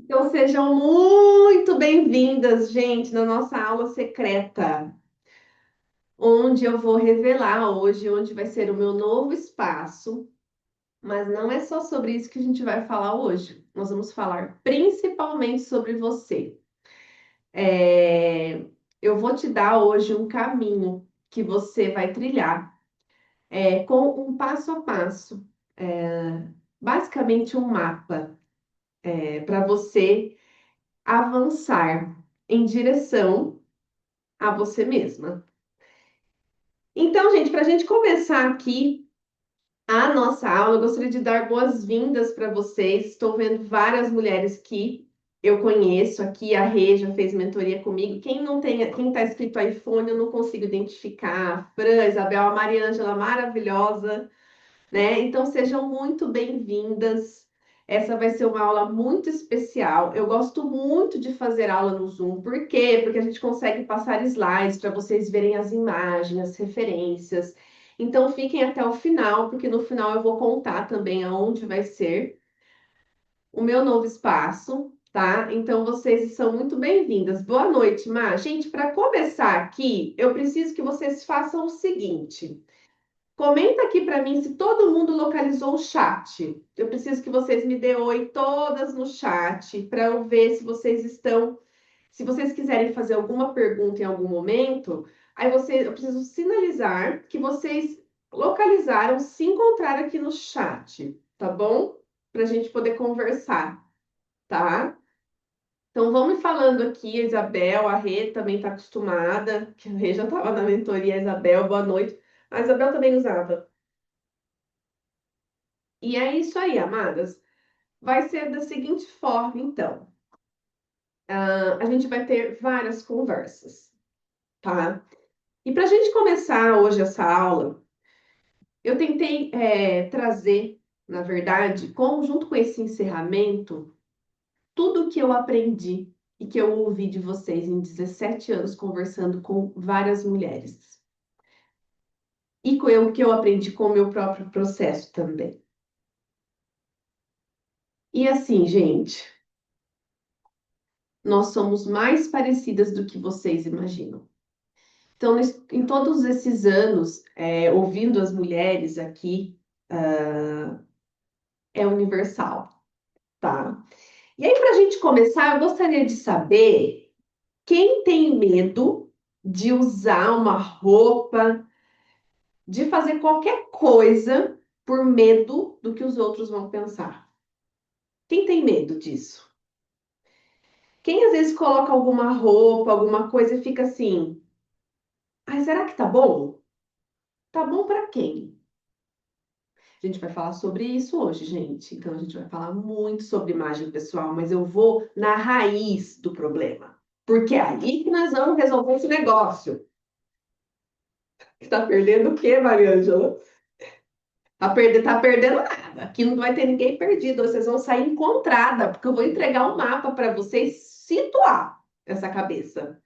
Então sejam muito bem-vindas, gente, na nossa aula secreta, onde eu vou revelar hoje onde vai ser o meu novo espaço. Mas não é só sobre isso que a gente vai falar hoje. Nós vamos falar principalmente sobre você. É, Eu vou te dar hoje um caminho que você vai trilhar, com um passo a passo, basicamente um mapa, para você avançar em direção a você mesma. Então, gente, para a gente começar aqui a nossa aula, eu gostaria de dar boas-vindas para vocês. Estou vendo várias mulheres que eu conheço aqui. A Rê já fez mentoria comigo. Quem não tem, quem está escrito iPhone, eu não consigo identificar. A Fran, a Isabel, a Mariângela, maravilhosa, né? Então sejam muito bem-vindas. Essa vai ser uma aula muito especial. Eu gosto muito de fazer aula no Zoom. Por quê? Porque a gente consegue passar slides para vocês verem as imagens, as referências. Então fiquem até o final, porque no final eu vou contar também aonde vai ser o meu novo espaço, tá? Então vocês são muito bem-vindas. Boa noite, Má. Gente, para começar aqui, eu preciso que vocês façam o seguinte. Comenta aqui para mim se todo mundo localizou o chat. Eu preciso que vocês me dêem oi todas no chat para eu ver se vocês estão. Se vocês quiserem fazer alguma pergunta em algum momento, eu preciso sinalizar que vocês localizaram se encontrar aqui no chat, tá bom? Para a gente poder conversar, tá? Então vão me falando aqui, a Isabel, a Rê também está acostumada, que a Rê já estava na mentoria, a Isabel, boa noite. A Isabel também usava. E é isso aí, amadas. Vai ser da seguinte forma, então. A gente vai ter várias conversas, tá? E para a gente começar hoje essa aula, eu tentei trazer, na verdade, junto com esse encerramento, tudo que eu aprendi e que eu ouvi de vocês em 17 anos conversando com várias mulheres. E com o que eu aprendi com o meu próprio processo também. E assim, gente, nós somos mais parecidas do que vocês imaginam. Então, em todos esses anos, ouvindo as mulheres aqui, é universal, tá? E aí, para a gente começar, eu gostaria de saber quem tem medo de usar uma roupa, de fazer qualquer coisa por medo do que os outros vão pensar. Quem tem medo disso? Quem às vezes coloca alguma roupa, alguma coisa e fica assim, ai, será que tá bom? Tá bom para quem? A gente vai falar sobre isso hoje, gente. Então, a gente vai falar muito sobre imagem pessoal, mas eu vou na raiz do problema. Porque é aí que nós vamos resolver esse negócio. Tá perdendo o quê, Mariângela? Tá perdendo nada. Aqui não vai ter ninguém perdido. Vocês vão sair encontrada, porque eu vou entregar um mapa para vocês situar essa cabeça.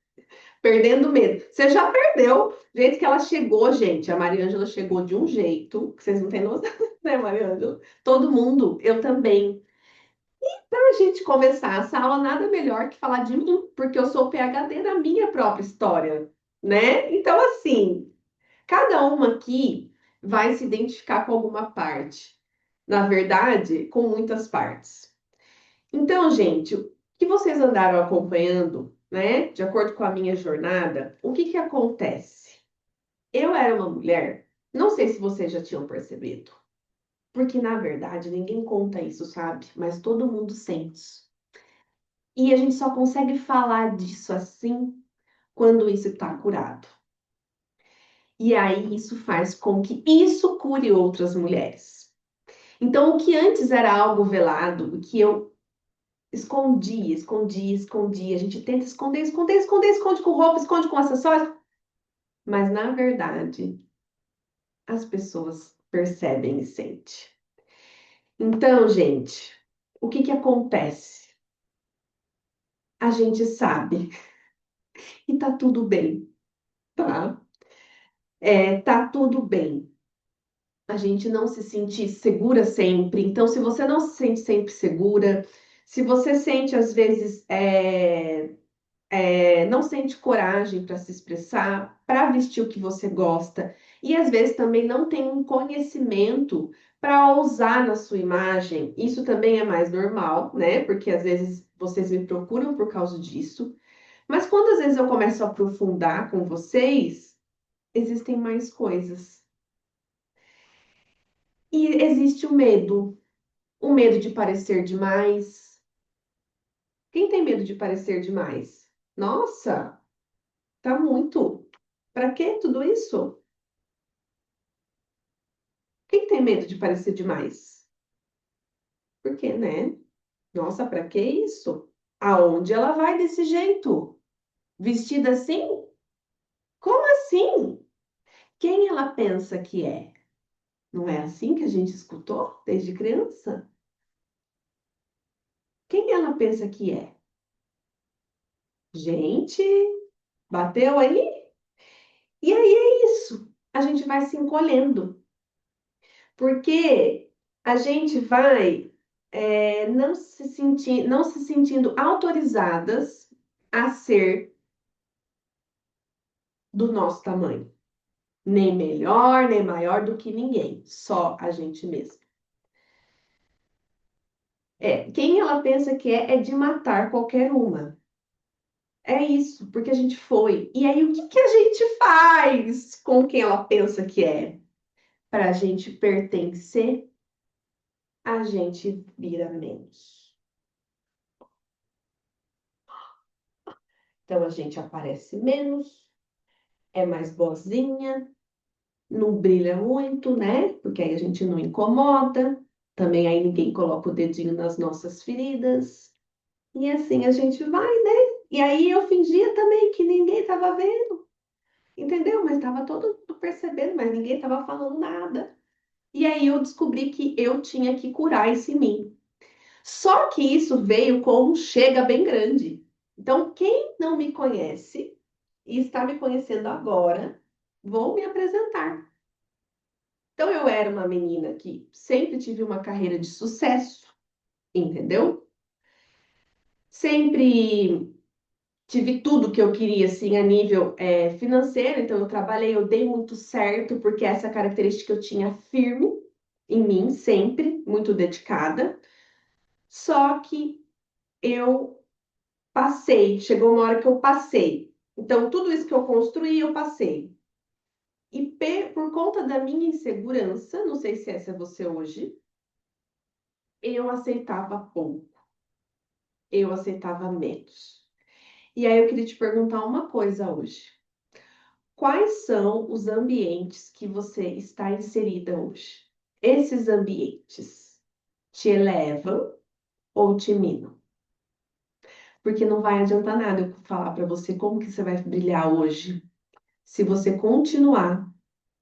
Perdendo medo. Você já perdeu. Do jeito que ela chegou, gente. A Mariângela chegou de um jeito que vocês não têm noção, né, Mariângela? Todo mundo, eu também. Para a gente começar essa aula, nada melhor que falar de mim, porque eu sou PhD da minha própria história, né? Então, assim, cada uma aqui vai se identificar com alguma parte. Na verdade, com muitas partes. Então, gente, o que vocês andaram acompanhando, né? De acordo com a minha jornada, o que que acontece? Eu era uma mulher, não sei se vocês já tinham percebido, porque na verdade ninguém conta isso, sabe? Mas todo mundo sente. E a gente só consegue falar disso assim quando isso está curado. E aí isso faz com que isso cure outras mulheres. Então, o que antes era algo velado, o que eu escondia, a gente tenta esconde com roupa, esconde com acessórios, mas na verdade as pessoas percebem e sentem. Então, gente, o que que acontece? A gente sabe e tá tudo bem, tá? Tá tudo bem. A gente não se sentir segura sempre. Então, se você não se sente sempre segura, Se você sente, às vezes, não sente coragem para se expressar, para vestir o que você gosta, e às vezes também não tem um conhecimento para usar na sua imagem, isso também é mais normal, né? Porque às vezes vocês me procuram por causa disso. Mas quando às vezes eu começo a aprofundar com vocês, existem mais coisas. E existe o medo de parecer demais. Quem tem medo de parecer demais? Nossa, tá muito. Para que tudo isso? Quem tem medo de parecer demais? Por quê, né? Nossa, para que isso? Aonde ela vai desse jeito? Vestida assim? Como assim? Quem ela pensa que é? Não é assim que a gente escutou desde criança? Quem ela pensa que é? Gente, bateu aí? E aí é isso. A gente vai se encolhendo, porque a gente vai não se sentindo autorizadas a ser do nosso tamanho. Nem melhor, nem maior do que ninguém, só a gente mesmo. Quem ela pensa que é de matar qualquer uma. É isso, porque a gente foi. E aí, o que que a gente faz com quem ela pensa que é? Para a gente pertencer, a gente vira menos. Então, a gente aparece menos, é mais boazinha, não brilha muito, né? Porque aí a gente não incomoda. Também aí ninguém coloca o dedinho nas nossas feridas. E assim a gente vai, né? E aí eu fingia também que ninguém estava vendo, entendeu? Mas estava todo mundo percebendo, mas ninguém estava falando nada. E aí eu descobri que eu tinha que curar isso em mim. Só que isso veio com um chega bem grande. Então, quem não me conhece e está me conhecendo agora, vou me apresentar. Então, eu era uma menina que sempre tive uma carreira de sucesso, entendeu? Sempre tive tudo que eu queria, assim, a nível financeiro. Então, eu trabalhei, eu dei muito certo, porque essa característica eu tinha firme em mim, sempre, muito dedicada. Só que eu passei, chegou uma hora que eu passei. Então, tudo isso que eu construí, eu passei. E por conta da minha insegurança, não sei se essa é você hoje, eu aceitava pouco, eu aceitava menos. E aí eu queria te perguntar uma coisa hoje. Quais são os ambientes que você está inserida hoje? Esses ambientes te elevam ou te minam? Porque não vai adiantar nada eu falar para você como que você vai brilhar hoje se você continuar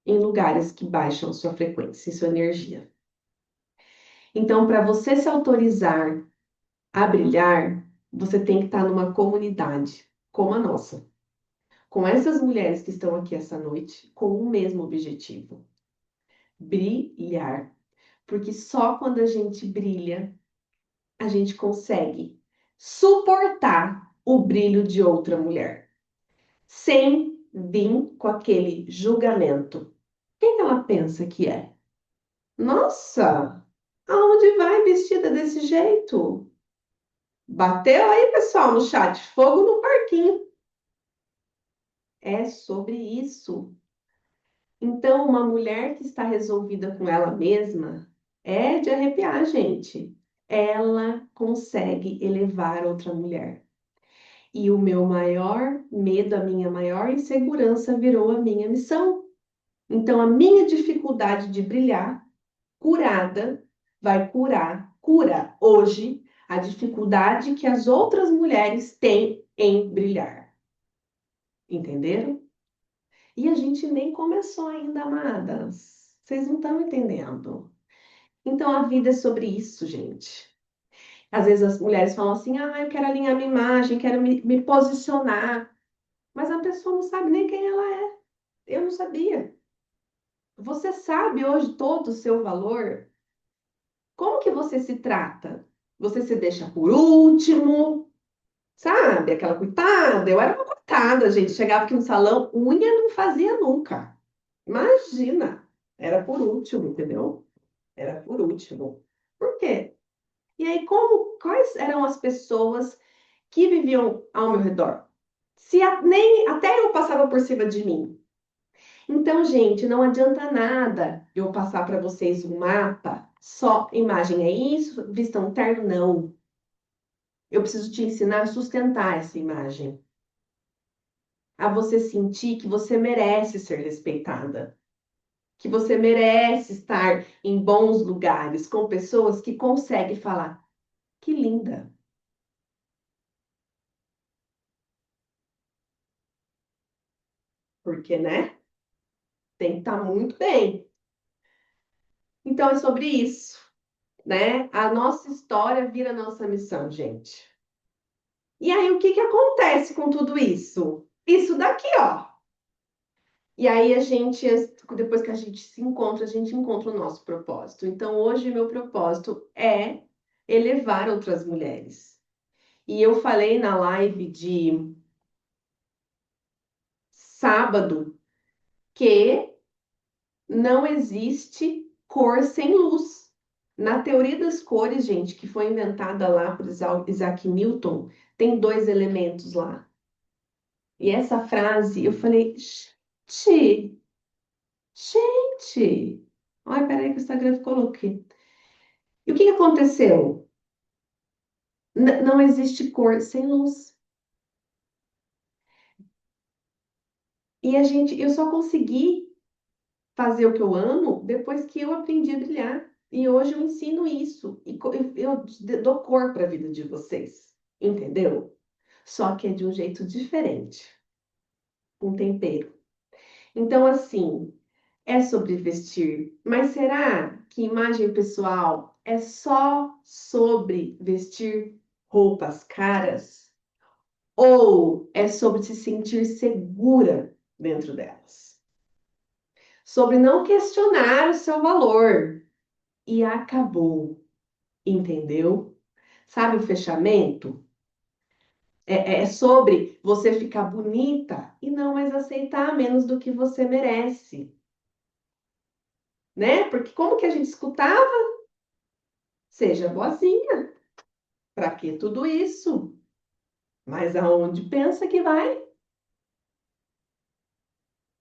em lugares que baixam sua frequência e sua energia. Então, para você se autorizar a brilhar, você tem que estar numa comunidade como a nossa, com essas mulheres que estão aqui essa noite, com o mesmo objetivo: brilhar. Porque só quando a gente brilha, a gente consegue suportar o brilho de outra mulher, sem vir com aquele julgamento. Quem que ela pensa que é? Nossa, aonde vai vestida desse jeito? Bateu aí, pessoal, no chat. Fogo no parquinho. É sobre isso. Então, uma mulher que está resolvida com ela mesma é de arrepiar, gente. Ela consegue elevar outra mulher. E o meu maior medo, a minha maior insegurança virou a minha missão. Então, a minha dificuldade de brilhar, curada, vai cura hoje a dificuldade que as outras mulheres têm em brilhar. Entenderam? E a gente nem começou ainda, amadas. Vocês não estão entendendo. Então, a vida é sobre isso, gente. Às vezes as mulheres falam assim: eu quero alinhar minha imagem, quero me posicionar. Mas a pessoa não sabe nem quem ela é. Eu não sabia. Você sabe hoje todo o seu valor? Como que você se trata? Você se deixa por último, sabe? Aquela coitada. Eu era uma coitada, gente. Chegava aqui no salão, unha não fazia nunca. Imagina. Era por último, entendeu? Era por último. Por quê? E aí, quais eram as pessoas que viviam ao meu redor? Nem até eu passava por cima de mim. Então, gente, não adianta nada eu passar para vocês um mapa, só imagem é isso, vista um terno, não. Eu preciso te ensinar a sustentar essa imagem, a você sentir que você merece ser respeitada, que você merece estar em bons lugares com pessoas que conseguem falar, que linda, porque, né? Tem que estar muito bem. Então, é sobre isso, né? A nossa história vira nossa missão, gente. E aí, o que que acontece com tudo isso? Isso daqui, ó. E aí, depois que a gente se encontra, a gente encontra o nosso propósito. Então, hoje, meu propósito é elevar outras mulheres. E eu falei na live de sábado que não existe cor sem luz. Na teoria das cores, gente, que foi inventada lá por Isaac Newton, tem dois elementos lá. E essa frase, eu falei, gente, gente. Ai, peraí que o Instagram ficou louco aqui. E o que que aconteceu? Não existe cor sem luz. E eu só consegui fazer o que eu amo depois que eu aprendi a brilhar. E hoje eu ensino isso. E eu dou cor para a vida de vocês. Entendeu? Só que é de um jeito diferente. Com tempero. Então, assim, é sobre vestir. Mas será que imagem pessoal é só sobre vestir roupas caras? Ou é sobre se sentir segura dentro delas? Sobre não questionar o seu valor. E acabou, entendeu? Sabe o fechamento? É sobre você ficar bonita e não mais aceitar menos do que você merece, né? Porque como que a gente escutava? Seja boazinha. Para que tudo isso? Mas aonde pensa que vai?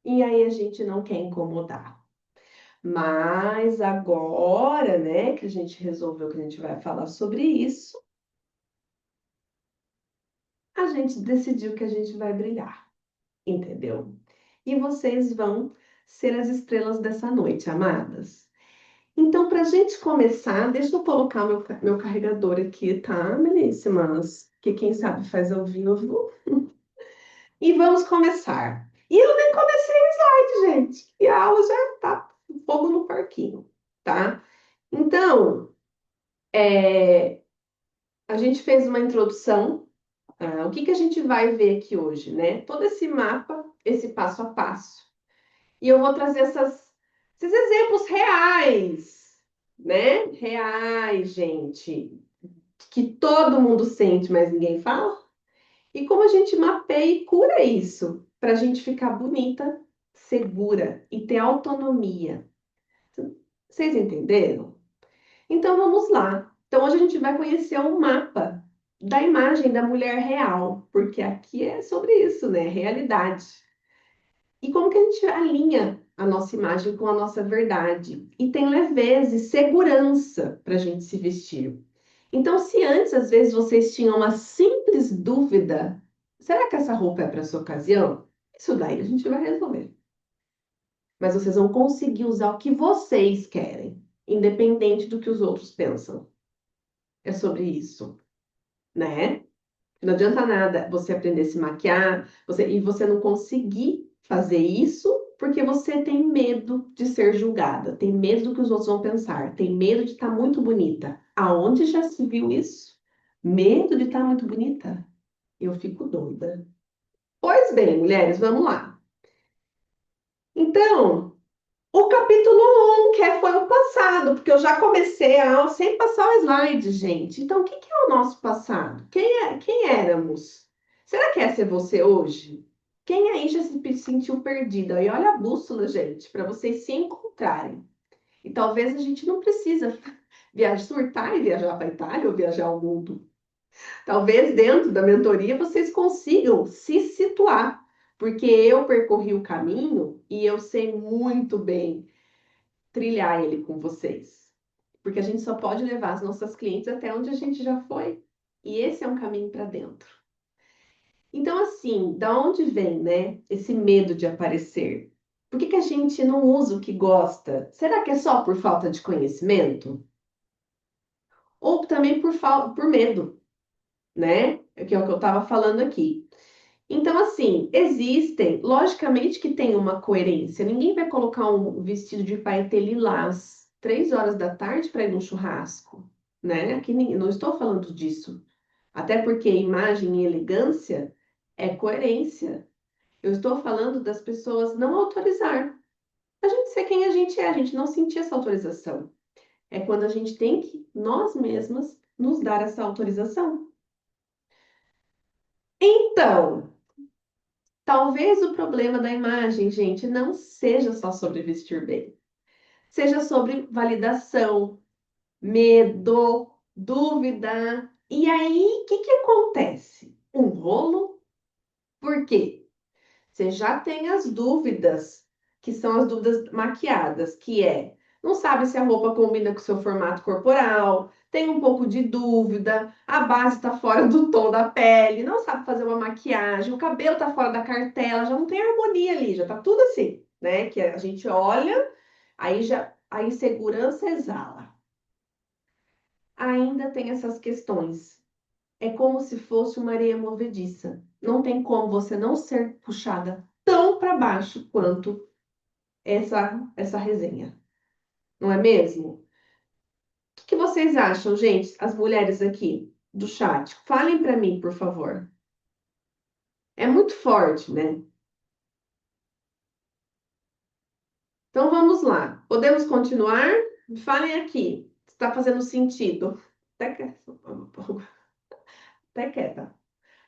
E aí a gente não quer incomodar. Mas agora, né, que a gente resolveu que a gente vai falar sobre isso, a gente decidiu que a gente vai brilhar, entendeu? E vocês vão ser as estrelas dessa noite, amadas. Então, para a gente começar, deixa eu colocar meu carregador aqui, tá, belíssimas? Que quem sabe faz ao vivo. E vamos começar. E eu nem comecei o slide, gente. E a aula já tá fogo no parquinho, tá? Então, a gente fez uma introdução. O que que a gente vai ver aqui hoje, né? Todo esse mapa, esse passo a passo. E eu vou trazer esses exemplos reais, né? Reais, gente, que todo mundo sente, mas ninguém fala. E como a gente mapeia e cura isso, para a gente ficar bonita, segura e ter autonomia. Vocês entenderam? Então vamos lá. Então hoje a gente vai conhecer um mapa da imagem da mulher real, porque aqui é sobre isso, né? Realidade. E como que a gente alinha a nossa imagem com a nossa verdade? E tem leveza e segurança para a gente se vestir. Então, se antes, às vezes, vocês tinham uma simples dúvida, será que essa roupa é para essa ocasião? Isso daí a gente vai resolver. Mas vocês vão conseguir usar o que vocês querem, independente do que os outros pensam. É sobre isso, né? Não adianta nada você aprender a se maquiar, e você não conseguir fazer isso porque você tem medo de ser julgada, tem medo do que os outros vão pensar, tem medo de estar muito bonita. Aonde já se viu isso? Medo de estar muito bonita? Eu fico doida. Pois bem, mulheres, vamos lá. Então, O capítulo um que foi o passado, porque eu já comecei a aula sem passar o slide, gente. Então, o que que é o nosso passado? Quem éramos? Será que essa é você hoje? Quem aí já se sentiu perdido? Aí olha a bússola, gente, para vocês se encontrarem. E talvez a gente não precisa viajar, surtar e viajar para a Itália ou viajar ao mundo. Talvez dentro da mentoria vocês consigam se situar, porque eu percorri o caminho e eu sei muito bem trilhar ele com vocês. Porque a gente só pode levar as nossas clientes até onde a gente já foi. E esse é um caminho para dentro. Então, assim, da onde vem, né, esse medo de aparecer? Por que que a gente não usa o que gosta? Será que é só por falta de conhecimento? Ou também por medo, né? Que é o que eu estava falando aqui. Então, assim, existem, logicamente que tem uma coerência. Ninguém vai colocar um vestido de paetê lilás 3 horas da tarde para ir num churrasco, né? Aqui não estou falando disso. Até porque imagem e elegância é coerência. Eu estou falando das pessoas não autorizar. A gente ser quem a gente é, a gente não sentir essa autorização. É quando a gente tem que, nós mesmas, nos dar essa autorização. Então, talvez o problema da imagem, gente, não seja só sobre vestir bem, seja sobre validação, medo, dúvida. E aí, o que que acontece? Um rolo? Por quê? Você já tem as dúvidas, que são as dúvidas maquiadas, que é, não sabe se a roupa combina com o seu formato corporal, tem um pouco de dúvida, a base está fora do tom da pele, não sabe fazer uma maquiagem, o cabelo está fora da cartela, já não tem harmonia ali, já tá tudo assim, né? Que a gente olha, aí já a insegurança exala. Ainda tem essas questões. É como se fosse uma areia movediça. Não tem como você não ser puxada tão para baixo quanto essa resenha. Não é mesmo? O que que vocês acham, gente? As mulheres aqui do chat, falem para mim, por favor. É muito forte, né? Então vamos lá. Podemos continuar? Falem aqui. Está fazendo sentido? Até, até quieta.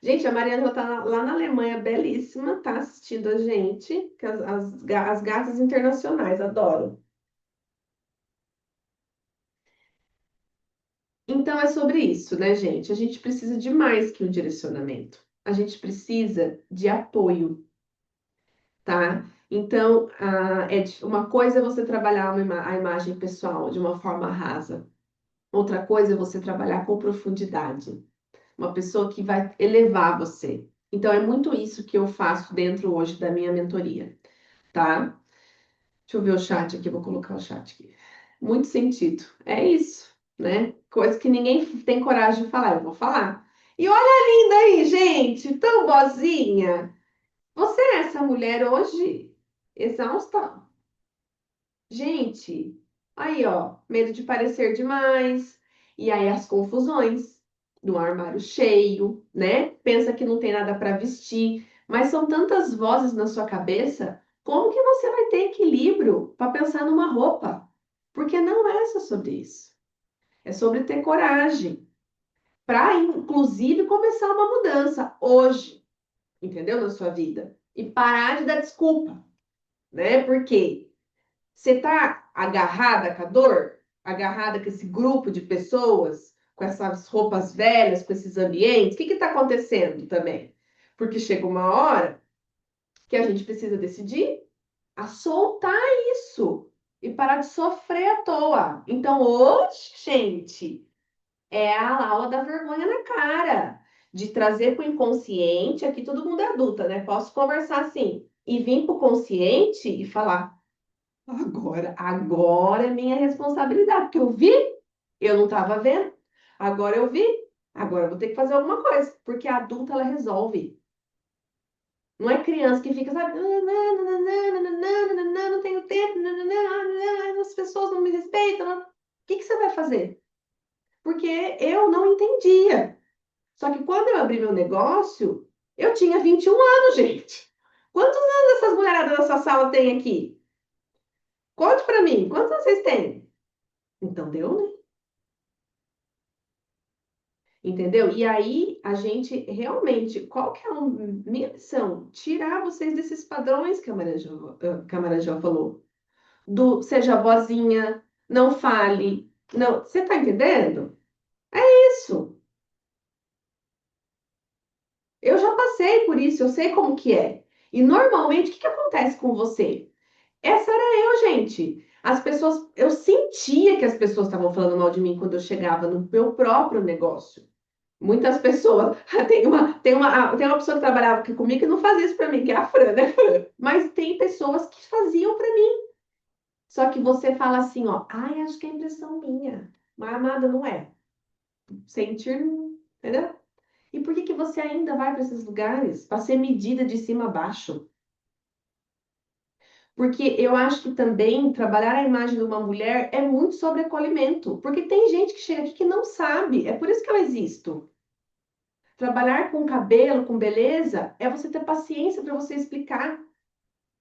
Gente, a Mariana está lá na Alemanha, belíssima, tá assistindo a gente, que as gatas internacionais, adoro. Então é sobre isso, né, gente? A gente precisa de mais que um direcionamento. A gente precisa de apoio, tá? Então, uma coisa é você trabalhar a imagem pessoal de uma forma rasa. Outra coisa é você trabalhar com profundidade. Uma pessoa que vai elevar você. Então, é muito isso que eu faço dentro hoje da minha mentoria, tá? Deixa eu ver o chat aqui, vou colocar o chat aqui. Muito sentido. É isso, né? Coisa que ninguém tem coragem de falar, eu vou falar. E olha linda aí, gente, tão boazinha. Você é essa mulher hoje exausta? Gente, aí ó, medo de parecer demais. E aí as confusões do armário cheio, né? Pensa que não tem nada para vestir, mas são tantas vozes na sua cabeça. Como que você vai ter equilíbrio para pensar numa roupa? Porque não é só sobre isso. É sobre ter coragem para, inclusive, começar uma mudança hoje, entendeu? Na sua vida. E parar de dar desculpa, né? Porque você tá agarrada com a dor? Agarrada com esse grupo de pessoas, com essas roupas velhas, com esses ambientes? O que está acontecendo também? Porque chega uma hora que a gente precisa decidir a soltar isso e parar de sofrer à toa. Então, hoje, gente, é a aula da vergonha na cara, de trazer para o inconsciente. Aqui todo mundo é adulta, né? Posso conversar assim e vir para o consciente e falar. Agora é minha responsabilidade, porque eu vi, eu não estava vendo. Agora eu vi, agora eu vou ter que fazer alguma coisa, porque a adulta ela resolve. Não é criança que fica, sabe, não tenho tempo, as pessoas não me respeitam. O que que você vai fazer? Porque eu não entendia. Só que quando eu abri meu negócio, eu tinha 21 anos, gente. Quantos anos essas mulheradas dessa sala têm aqui? Conte para mim, quantos vocês têm? Então deu, né? Entendeu? E aí a gente realmente, qual que é a minha missão? Tirar vocês desses padrões que que a Maria Jo falou. Do seja boazinha, não fale, não. Você tá entendendo? Isso. Eu já passei por isso, eu sei como que é. E normalmente, o que que acontece com você? Essa era eu, gente. As pessoas, eu sentia que as pessoas estavam falando mal de mim quando eu chegava no meu próprio negócio. Muitas pessoas. Tem uma pessoa que trabalhava aqui comigo que não fazia isso pra mim, que é a Fran, né? Mas tem pessoas que faziam pra mim. Só que você fala assim, ó, ai, acho que é impressão minha. Mas amada, não é. Sentir, entendeu? E por que que você ainda vai para esses lugares? Para ser medida de cima a baixo? Porque eu acho que também trabalhar a imagem de uma mulher é muito sobre acolhimento. Porque tem gente que chega aqui que não sabe. É por isso que eu existo. Trabalhar com cabelo, com beleza, é você ter paciência para você explicar,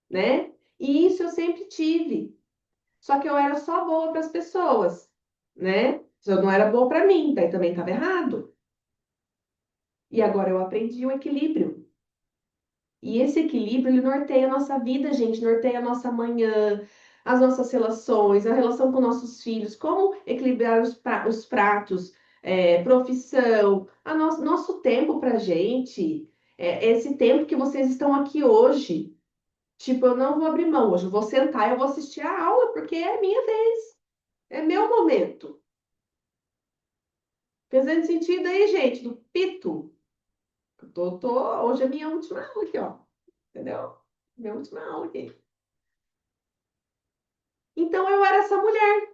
né? E isso eu sempre tive. Só que eu era só boa para as pessoas, né? Eu não era boa para mim, daí também estava errado. E agora eu aprendi o equilíbrio. E esse equilíbrio, ele norteia a nossa vida, gente, norteia a nossa manhã, as nossas relações, a relação com nossos filhos, como equilibrar os pratos, profissão, nosso tempo pra gente, esse tempo que vocês estão aqui hoje. Tipo, eu não vou abrir mão hoje, eu vou sentar e eu vou assistir a aula, porque é minha vez, é meu momento. Fazendo sentido aí, gente, do pito. Hoje é minha última aula aqui, ó. Entendeu? Minha última aula aqui. Então eu era essa mulher,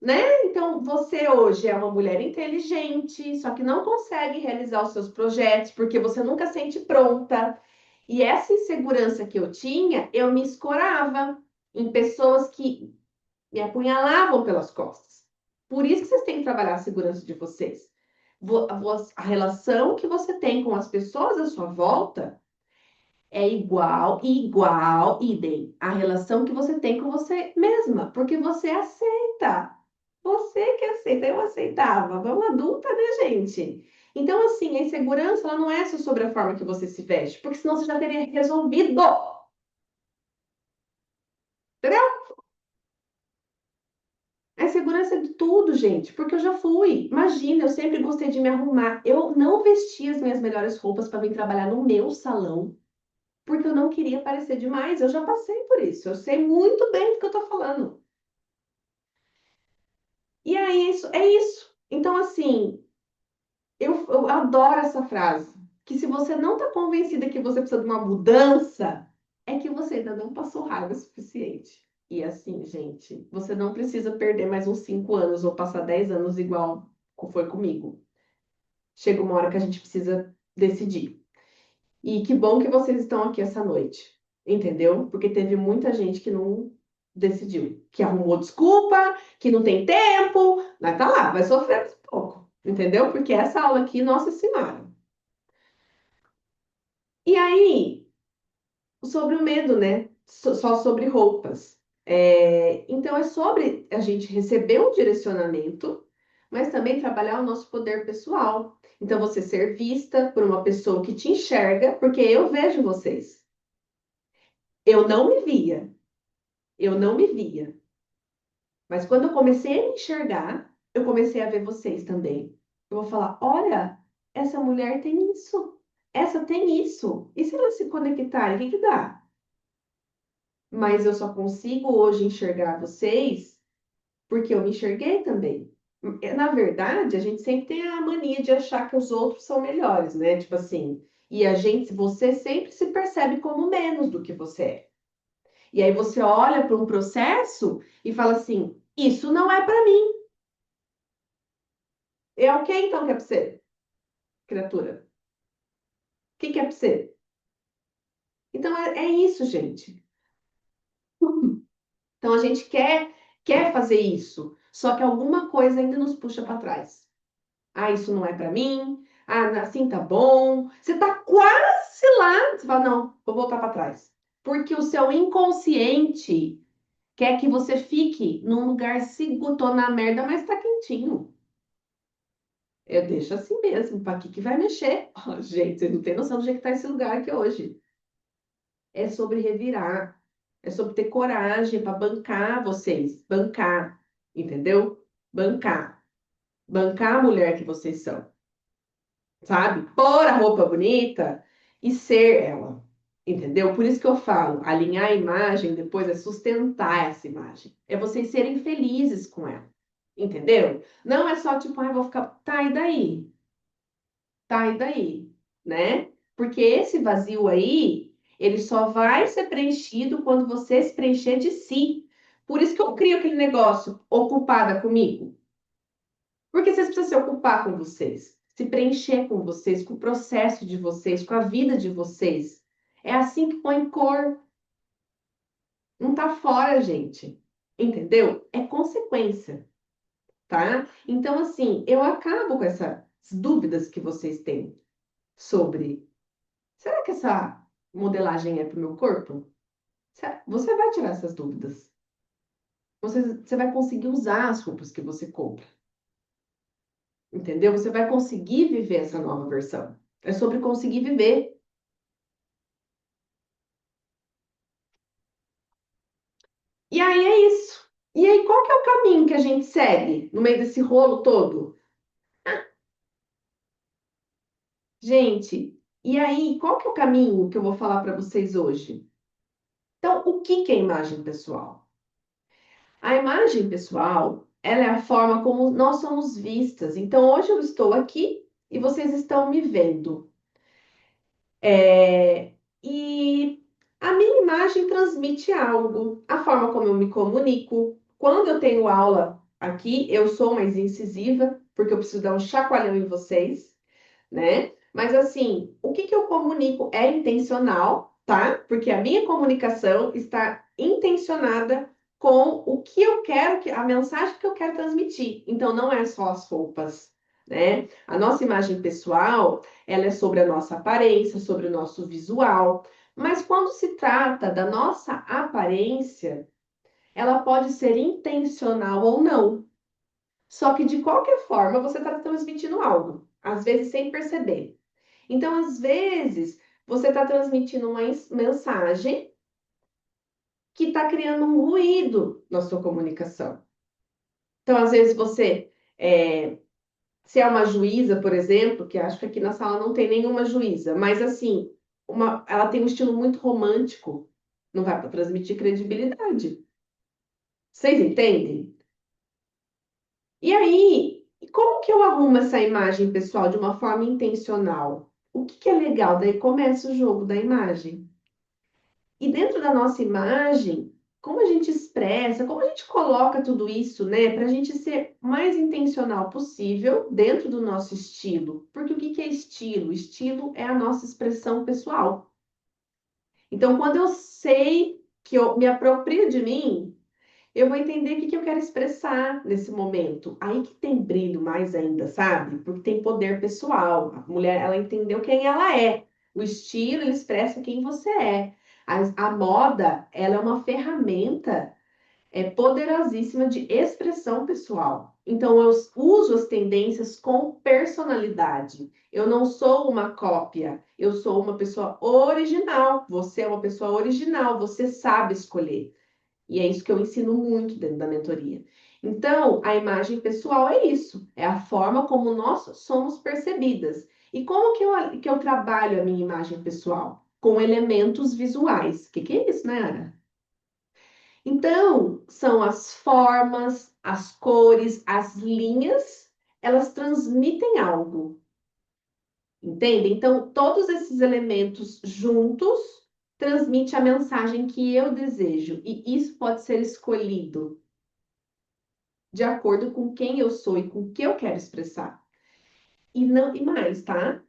né? Então você hoje é uma mulher inteligente, só que não consegue realizar os seus projetos porque você nunca sente pronta. E essa insegurança que eu tinha, eu me escorava em pessoas que me apunhalavam pelas costas. Por isso que vocês têm que trabalhar a segurança de vocês. A relação que você tem com as pessoas à sua volta é igual, idem, a relação que você tem com você mesma, porque você aceita. Você que aceita, eu aceitava. Vamos adulta, né, gente? Então, assim, a insegurança, ela não é só sobre a forma que você se veste, porque senão você já teria resolvido. Entendeu? A insegurança é de tudo, gente, porque eu já fui. Imagina, eu sempre gostei de me arrumar. Eu não vestia as minhas melhores roupas para vir trabalhar no meu salão, porque eu não queria parecer demais. Eu já passei por isso. Eu sei muito bem do que eu tô falando. E aí, isso é isso. Então, assim, eu adoro essa frase. Que se você não está convencida que você precisa de uma mudança, é que você ainda não passou raiva o suficiente. E assim, gente, você não precisa perder mais uns 5 anos ou passar 10 anos igual foi comigo. Chega uma hora que a gente precisa decidir. E que bom que vocês estão aqui essa noite, entendeu? Porque teve muita gente que não decidiu, que arrumou desculpa, que não tem tempo, mas tá lá, vai sofrer um pouco, entendeu? Porque essa aula aqui, Nossa Senhora. E aí, sobre o medo, né? Só sobre roupas. Então, é sobre a gente receber um direcionamento, mas também trabalhar o nosso poder pessoal. Então, você ser vista por uma pessoa que te enxerga, porque eu vejo vocês. Eu não me via, eu não me via. Mas quando eu comecei a me enxergar, eu comecei a ver vocês também. Eu vou falar: olha, essa mulher tem isso, essa tem isso. E se elas se conectarem, o que que dá? Mas eu só consigo hoje enxergar vocês porque eu me enxerguei também. Na verdade, a gente sempre tem a mania de achar que os outros são melhores, né? Tipo assim, e você sempre se percebe como menos do que você é. E aí você olha para um processo e fala assim: isso não é para mim. É o que então que é para você, criatura? O que que é para você? Então é isso, gente. Então a gente quer fazer isso, só que alguma coisa ainda nos puxa para trás. Ah, isso não é para mim. Ah, assim tá bom. Você tá quase lá. Você fala, não, vou voltar para trás. Porque o seu inconsciente, Quer que você fique num lugar seguro, tô na merda, mas tá quentinho. Eu deixo assim mesmo, pra que vai mexer? Ó, gente, vocês não têm noção do jeito que tá esse lugar aqui hoje. É sobre revirar, é sobre ter coragem para bancar vocês, bancar, entendeu? Bancar, bancar a mulher que vocês são, sabe? Pôr a roupa bonita e ser ela, entendeu? Por isso que eu falo, alinhar a imagem depois é sustentar essa imagem, é vocês serem felizes com ela, entendeu? Não é só tipo, ah, vou ficar, tá, e daí? Tá, e daí? Né? Porque esse vazio aí, ele só vai ser preenchido quando você se preencher de si. Por isso que eu crio aquele negócio, ocupada comigo. Porque vocês precisam se ocupar com vocês, se preencher com vocês, com o processo de vocês, com a vida de vocês. É assim que põe cor. Não tá fora, gente. Entendeu? É consequência, tá? Então, assim, eu acabo com essas dúvidas que vocês têm sobre. Será que essa modelagem é para o meu corpo? Você vai tirar essas dúvidas. Você vai conseguir usar as roupas que você compra. Entendeu? Você vai conseguir viver essa nova versão. É sobre conseguir viver. E aí é isso. E aí, qual que é o caminho que a gente segue no meio desse rolo todo? Gente, e aí, qual que é o caminho que eu vou falar para vocês hoje? Então, o que que é imagem pessoal? A imagem pessoal, ela é a forma como nós somos vistas. Então, hoje eu estou aqui e vocês estão me vendo. E a minha imagem transmite algo. A forma como eu me comunico. Quando eu tenho aula aqui, eu sou mais incisiva, porque eu preciso dar um chacoalhão em vocês, né? Mas assim, o que que eu comunico é intencional, tá? Porque a minha comunicação está intencionada com o que eu quero, a mensagem que eu quero transmitir. Então, não é só as roupas, né? A nossa imagem pessoal, ela é sobre a nossa aparência, sobre o nosso visual. Mas quando se trata da nossa aparência, ela pode ser intencional ou não. Só que de qualquer forma, você está transmitindo algo, às vezes sem perceber. Então, às vezes, você está transmitindo uma mensagem que está criando um ruído na sua comunicação. Então, às vezes, se é uma juíza, por exemplo, que acho que aqui na sala não tem nenhuma juíza, mas assim, ela tem um estilo muito romântico, não vai para transmitir credibilidade. Vocês entendem? E aí, como que eu arrumo essa imagem pessoal de uma forma intencional? O que que é legal? Daí começa o jogo da imagem. E dentro da nossa imagem, como a gente expressa, como a gente coloca tudo isso, né, para a gente ser mais intencional possível dentro do nosso estilo. Porque o que que é estilo? Estilo é a nossa expressão pessoal. Então, quando eu sei que eu me aproprio de mim, eu vou entender o que que eu quero expressar nesse momento. Aí que tem brilho mais ainda, sabe? Porque tem poder pessoal. A mulher, ela entendeu quem ela é. O estilo, ele expressa quem você é. A moda, ela é uma ferramenta poderosíssima de expressão pessoal. Então, eu uso as tendências com personalidade. Eu não sou uma cópia, eu sou uma pessoa original. Você é uma pessoa original, você sabe escolher. E é isso que eu ensino muito dentro da mentoria. Então, a imagem pessoal é isso, é a forma como nós somos percebidas. E como que eu trabalho a minha imagem pessoal? Com elementos visuais. O que é isso, né, Ana? Então, são as formas, as cores, as linhas, elas transmitem algo, entende? Então, todos esses elementos juntos transmitem a mensagem que eu desejo, e isso pode ser escolhido de acordo com quem eu sou e com o que eu quero expressar. E não e mais, tá?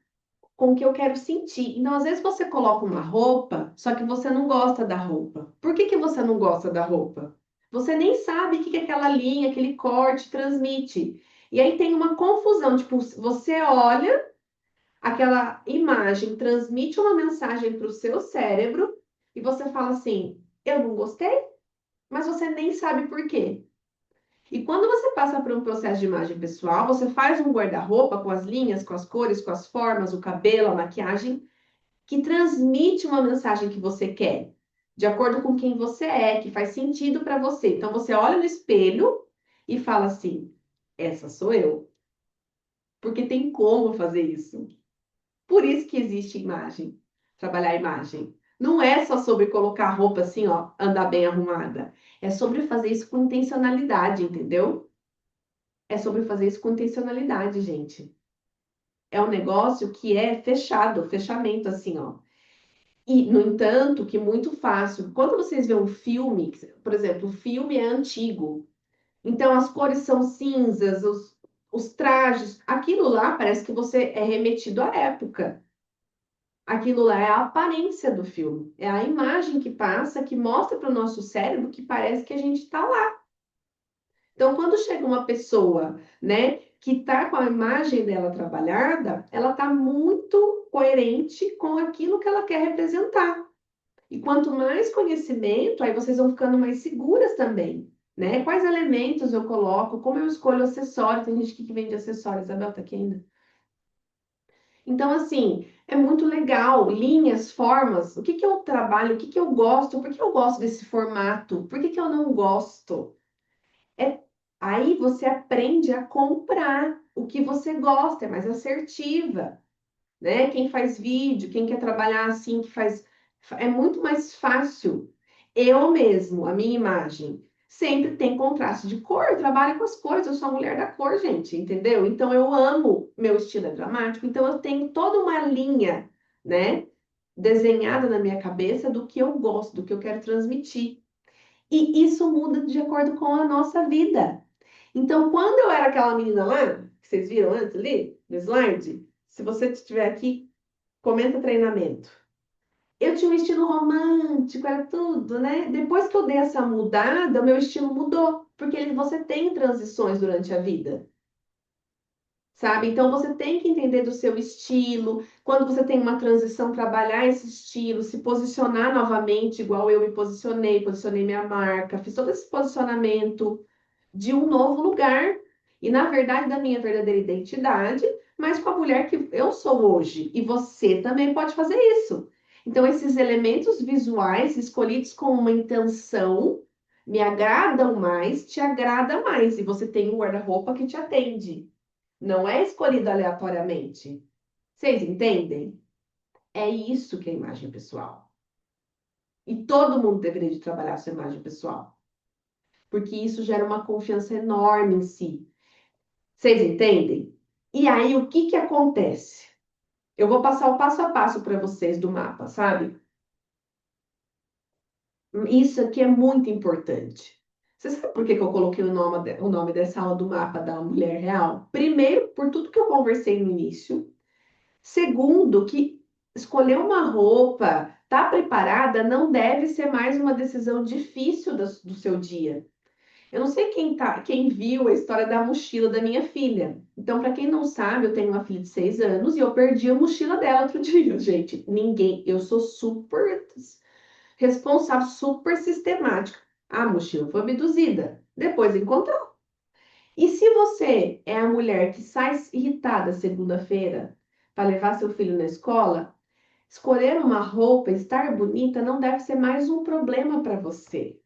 Com o que eu quero sentir. Então, às vezes você coloca uma roupa, só que você não gosta da roupa. Por que que você não gosta da roupa? Você nem sabe o que que aquela linha, aquele corte transmite. E aí tem uma confusão, tipo, você olha, aquela imagem transmite uma mensagem para o seu cérebro e você fala assim: eu não gostei, mas você nem sabe por quê. E quando você passa por um processo de imagem pessoal, você faz um guarda-roupa com as linhas, com as cores, com as formas, o cabelo, a maquiagem, que transmite uma mensagem que você quer, de acordo com quem você é, que faz sentido para você. Então você olha no espelho e fala assim: essa sou eu. Porque tem como fazer isso. Por isso que existe imagem, trabalhar a imagem. Não é só sobre colocar a roupa assim, ó, andar bem arrumada. É sobre fazer isso com intencionalidade, entendeu? É sobre fazer isso com intencionalidade, gente. É um negócio que é fechado, fechamento assim, ó. E, no entanto, que muito fácil. Quando vocês veem um filme, por exemplo, o filme é antigo, então as cores são cinzas, os trajes, aquilo lá parece que você é remetido à época. Aquilo lá é a aparência do filme, é a imagem que passa, que mostra para o nosso cérebro que parece que a gente está lá. Então, quando chega uma pessoa, né, que está com a imagem dela trabalhada, ela está muito coerente com aquilo que ela quer representar. E quanto mais conhecimento, aí vocês vão ficando mais seguras também, né? Quais elementos eu coloco, como eu escolho acessório, tem gente que vende acessórios, Isabel tá aqui ainda. Então, assim, é muito legal, linhas, formas, o que que eu trabalho, o que que eu gosto, por que eu gosto desse formato, por que que eu não gosto? É, aí você aprende a comprar o que você gosta, é mais assertiva, né? Quem faz vídeo, quem quer trabalhar assim, que faz, é muito mais fácil. Eu mesmo, a minha imagem, sempre tem contraste de cor, eu trabalho com as cores, eu sou a mulher da cor, gente, entendeu? Então eu amo, meu estilo é dramático, então eu tenho toda uma linha, né, desenhada na minha cabeça do que eu gosto, do que eu quero transmitir. E isso muda de acordo com a nossa vida. Então, quando eu era aquela menina lá, que vocês viram antes ali, no slide, se você estiver aqui, comenta treinamento. Eu tinha um estilo romântico, era tudo, né? Depois que eu dei essa mudada, o meu estilo mudou, porque você tem transições durante a vida, sabe? Então você tem que entender do seu estilo, quando você tem uma transição, trabalhar esse estilo, se posicionar novamente, igual eu me posicionei, posicionei minha marca, fiz todo esse posicionamento de um novo lugar e, na verdade, da minha verdadeira identidade, mas com a mulher que eu sou hoje. E você também pode fazer isso. Então, esses elementos visuais escolhidos com uma intenção me agradam mais, te agrada mais, e você tem um guarda-roupa que te atende. Não é escolhido aleatoriamente. Vocês entendem? É isso que é imagem pessoal. E todo mundo deveria de trabalhar a sua imagem pessoal, porque isso gera uma confiança enorme em si. Vocês entendem? E aí, o que que acontece? Eu vou passar o passo a passo para vocês do mapa, sabe? Isso aqui é muito importante. Você sabe por que que eu coloquei o nome dessa aula do mapa da mulher real? Primeiro, por tudo que eu conversei no início. Segundo, que escolher uma roupa, tá preparada, não deve ser mais uma decisão difícil do seu dia. Eu não sei quem viu a história da mochila da minha filha. Então, para quem não sabe, eu tenho uma filha de 6 anos e eu perdi a mochila dela outro dia, gente. Ninguém, eu sou super responsável, super sistemática. A mochila foi abduzida, depois encontrou. E se você é a mulher que sai irritada segunda-feira para levar seu filho na escola, escolher uma roupa, estar bonita, não deve ser mais um problema para você.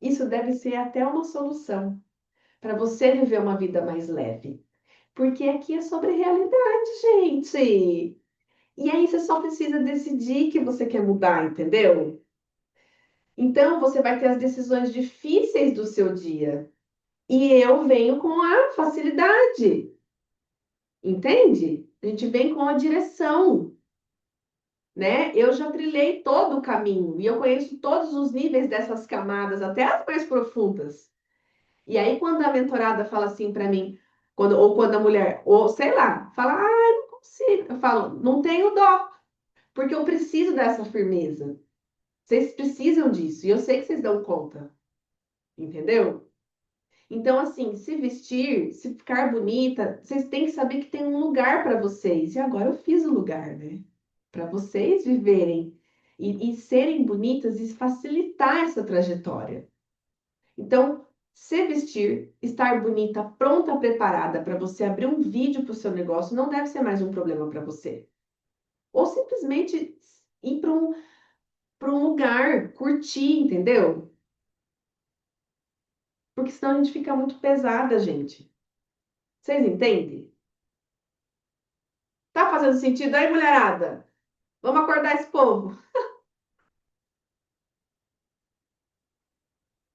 Isso deve ser até uma solução para você viver uma vida mais leve. Porque aqui é sobre realidade, gente. E aí você só precisa decidir que você quer mudar, entendeu? Então você vai ter as decisões difíceis do seu dia. E eu venho com a facilidade, entende? A gente vem com a direção, né? Eu já trilhei todo o caminho e eu conheço todos os níveis dessas camadas, até as mais profundas. E aí, quando a mentorada fala assim para mim, ou quando a mulher, ou sei lá, fala, ah, eu não consigo. Eu falo, não tenho dó, porque eu preciso dessa firmeza. Vocês precisam disso, e eu sei que vocês dão conta, entendeu? Então, assim, se vestir, se ficar bonita, vocês têm que saber que tem um lugar para vocês. E agora eu fiz o lugar, né? Para vocês viverem e serem bonitas e facilitar essa trajetória. Então, se vestir, estar bonita, pronta, preparada para você abrir um vídeo para o seu negócio, não deve ser mais um problema para você. Ou simplesmente ir para um lugar, curtir, entendeu? Porque senão a gente fica muito pesada, gente. Vocês entendem? Tá fazendo sentido aí, mulherada? Vamos acordar esse povo.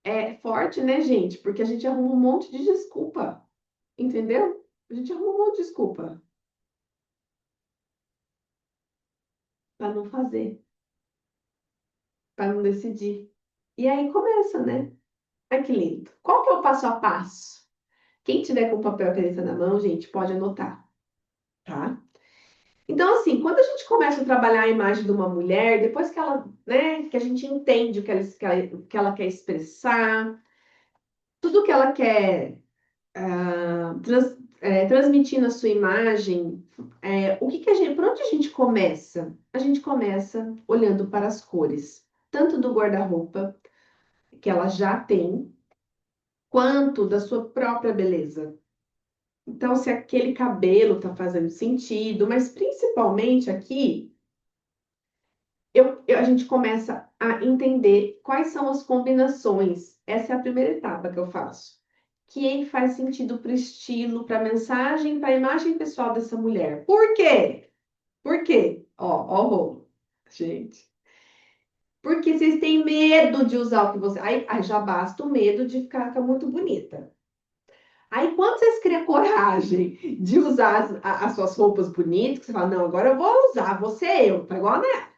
É forte, né, gente? Porque a gente arruma um monte de desculpa, entendeu? A gente arruma um monte de desculpa para não fazer, para não decidir. E aí começa, né? Ai, que lindo. Qual que é o passo a passo? Quem tiver com papel e caneta na mão, gente, pode anotar, tá? Então, assim, quando a gente começa a trabalhar a imagem de uma mulher, depois que ela, né, que a gente entende o que ela quer expressar, tudo que ela quer transmitir na sua imagem, o que que a gente, por onde a gente começa? A gente começa olhando para as cores, tanto do guarda-roupa que ela já tem, quanto da sua própria beleza. Então, se aquele cabelo está fazendo sentido, mas principalmente aqui, a gente começa a entender quais são as combinações. Essa é a primeira etapa que eu faço. Que faz sentido para o estilo, para a mensagem, para a imagem pessoal dessa mulher. Por quê? Por quê? Ó o rolo. Gente. Porque vocês têm medo de usar o que você. Aí já basta o medo de ficar muito bonita. Aí, quando vocês criam coragem de usar as suas roupas bonitas, que você fala, não, agora eu vou usar, vou ser eu, tá igual, né?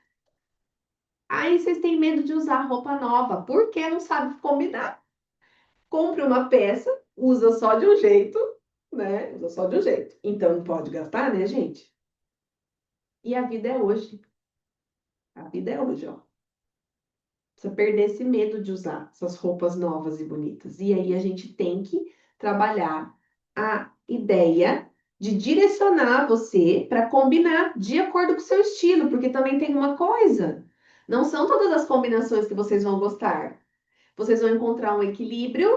Aí vocês têm medo de usar roupa nova, porque não sabe combinar. Compre uma peça, usa só de um jeito, né? Usa só de um jeito. Então não pode gastar, né, gente? E a vida é hoje. A vida é hoje, ó. Precisa perder esse medo de usar essas roupas novas e bonitas. E aí a gente tem que trabalhar a ideia de direcionar você para combinar de acordo com o seu estilo, porque também tem uma coisa. Não são todas as combinações que vocês vão gostar. Vocês vão encontrar um equilíbrio,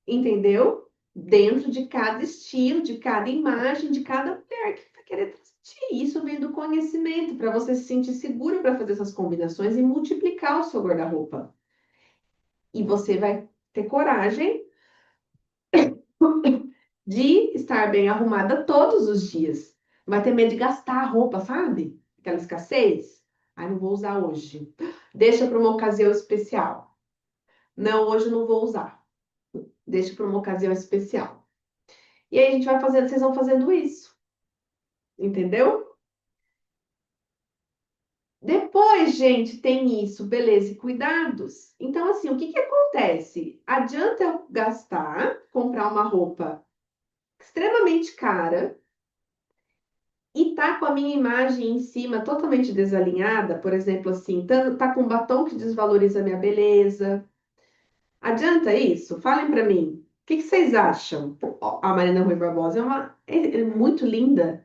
entendeu? Dentro de cada estilo, de cada imagem, de cada mulher que vai querer transmitir. Isso vem do conhecimento, para você se sentir seguro para fazer essas combinações e multiplicar o seu guarda-roupa. E você vai ter coragem de estar bem arrumada todos os dias. Não vai ter medo de gastar a roupa, sabe? Aquela escassez. Ai, não vou usar hoje. Deixa para uma ocasião especial. Não, hoje eu não vou usar. Deixa para uma ocasião especial. E aí a gente vai fazendo, vocês vão fazendo isso, entendeu? Depois, gente, tem isso, beleza, e cuidados. Então, assim, o que que acontece? Adianta eu gastar, comprar uma roupa extremamente cara e tá com a minha imagem em cima totalmente desalinhada, por exemplo, assim, tá com um batom que desvaloriza a minha beleza. Adianta isso? Falem para mim. O que que vocês acham? Ó, a Marina Rui Barbosa é muito linda.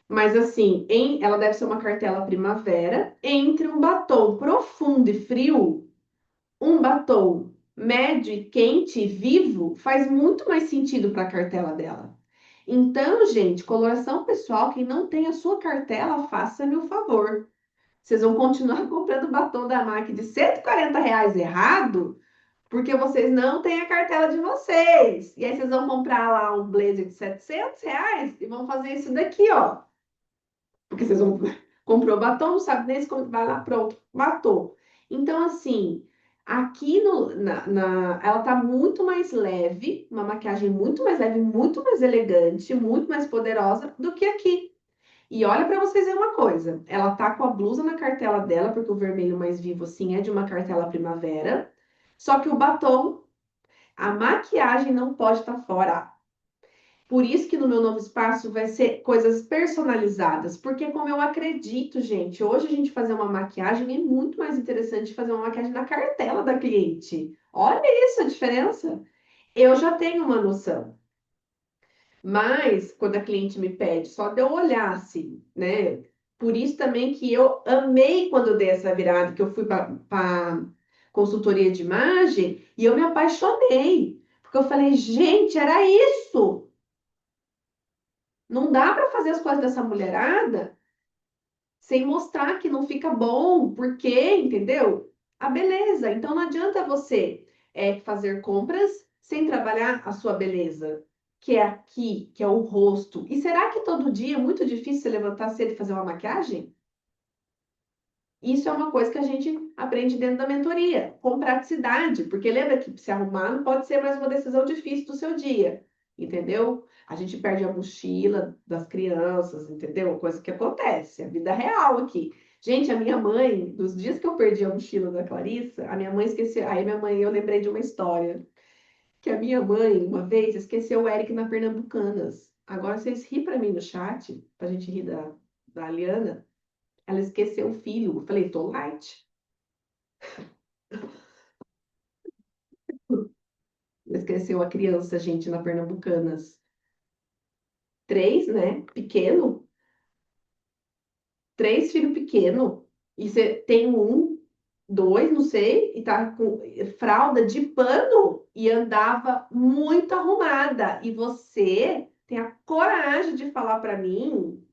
Mas assim, ela deve ser uma cartela primavera. Entre um batom profundo e frio, um batom médio e quente e vivo faz muito mais sentido para a cartela dela. Então, gente, coloração pessoal, quem não tem a sua cartela, faça-me o favor. Vocês vão continuar comprando batom da MAC de R$ 140 errado, porque vocês não têm a cartela de vocês. E aí vocês vão comprar lá um blazer de R$ 700 e vão fazer isso daqui, ó. Porque vocês vão comprou batom, não sabe nem se vai lá, pronto, batom. Então, assim, aqui ela tá muito mais leve, uma maquiagem muito mais leve, muito mais elegante, muito mais poderosa do que aqui. E olha para vocês verem uma coisa, ela tá com a blusa na cartela dela, porque o vermelho mais vivo, assim, é de uma cartela primavera, só que o batom, a maquiagem não pode estar fora. Por isso que no meu novo espaço vai ser coisas personalizadas, porque como eu acredito, gente, hoje a gente fazer uma maquiagem é muito mais interessante fazer uma maquiagem na cartela da cliente. Olha isso a diferença. Eu já tenho uma noção, mas quando a cliente me pede, só de eu olhar assim, né? Por isso também que eu amei quando eu dei essa virada, que eu fui para consultoria de imagem e eu me apaixonei. Porque eu falei, gente, era isso. Não dá para fazer as coisas dessa mulherada sem mostrar que não fica bom, porque, entendeu? A beleza. Então não adianta você fazer compras sem trabalhar a sua beleza, que é aqui, que é o rosto. E será que todo dia é muito difícil você levantar cedo e fazer uma maquiagem? Isso é uma coisa que a gente aprende dentro da mentoria, com praticidade, porque lembra que se arrumar não pode ser mais uma decisão difícil do seu dia, entendeu? A gente perde a mochila das crianças, entendeu? Coisa que acontece, é a vida real aqui. Gente, a minha mãe, nos dias que eu perdi a mochila da Clarissa, a minha mãe esqueceu. Aí minha mãe, eu lembrei de uma história, que a minha mãe, uma vez, esqueceu o Eric na Pernambucanas. Agora vocês ri pra mim no chat, pra gente rir da Aliana. Ela esqueceu o filho. Eu falei, tô light. Esqueceu a criança, gente, na Pernambucanas. Três, né? Pequeno. Três filhos pequeno. E você tem um, dois, não sei, e tá com fralda de pano e andava muito arrumada. E você tem a coragem de falar para mim,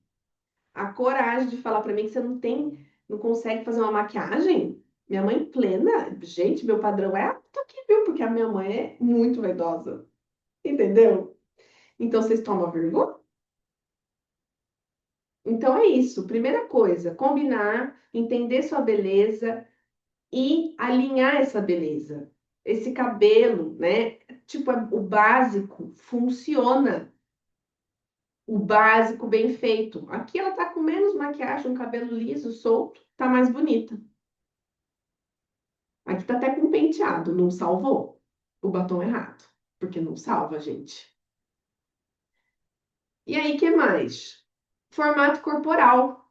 a coragem de falar para mim que você não tem, não consegue fazer uma maquiagem? Minha mãe plena, gente, meu padrão é alto aqui, viu? Porque a minha mãe é muito vaidosa, entendeu? Então vocês tomam vergonha? Então é isso. Primeira coisa, combinar, entender sua beleza e alinhar essa beleza. Esse cabelo, né? Tipo, o básico funciona. O básico bem feito. Aqui ela tá com menos maquiagem, um cabelo liso, solto, tá mais bonita. Aqui tá até com penteado, não salvou o batom errado, porque não salva, gente. E aí, que mais? Formato corporal.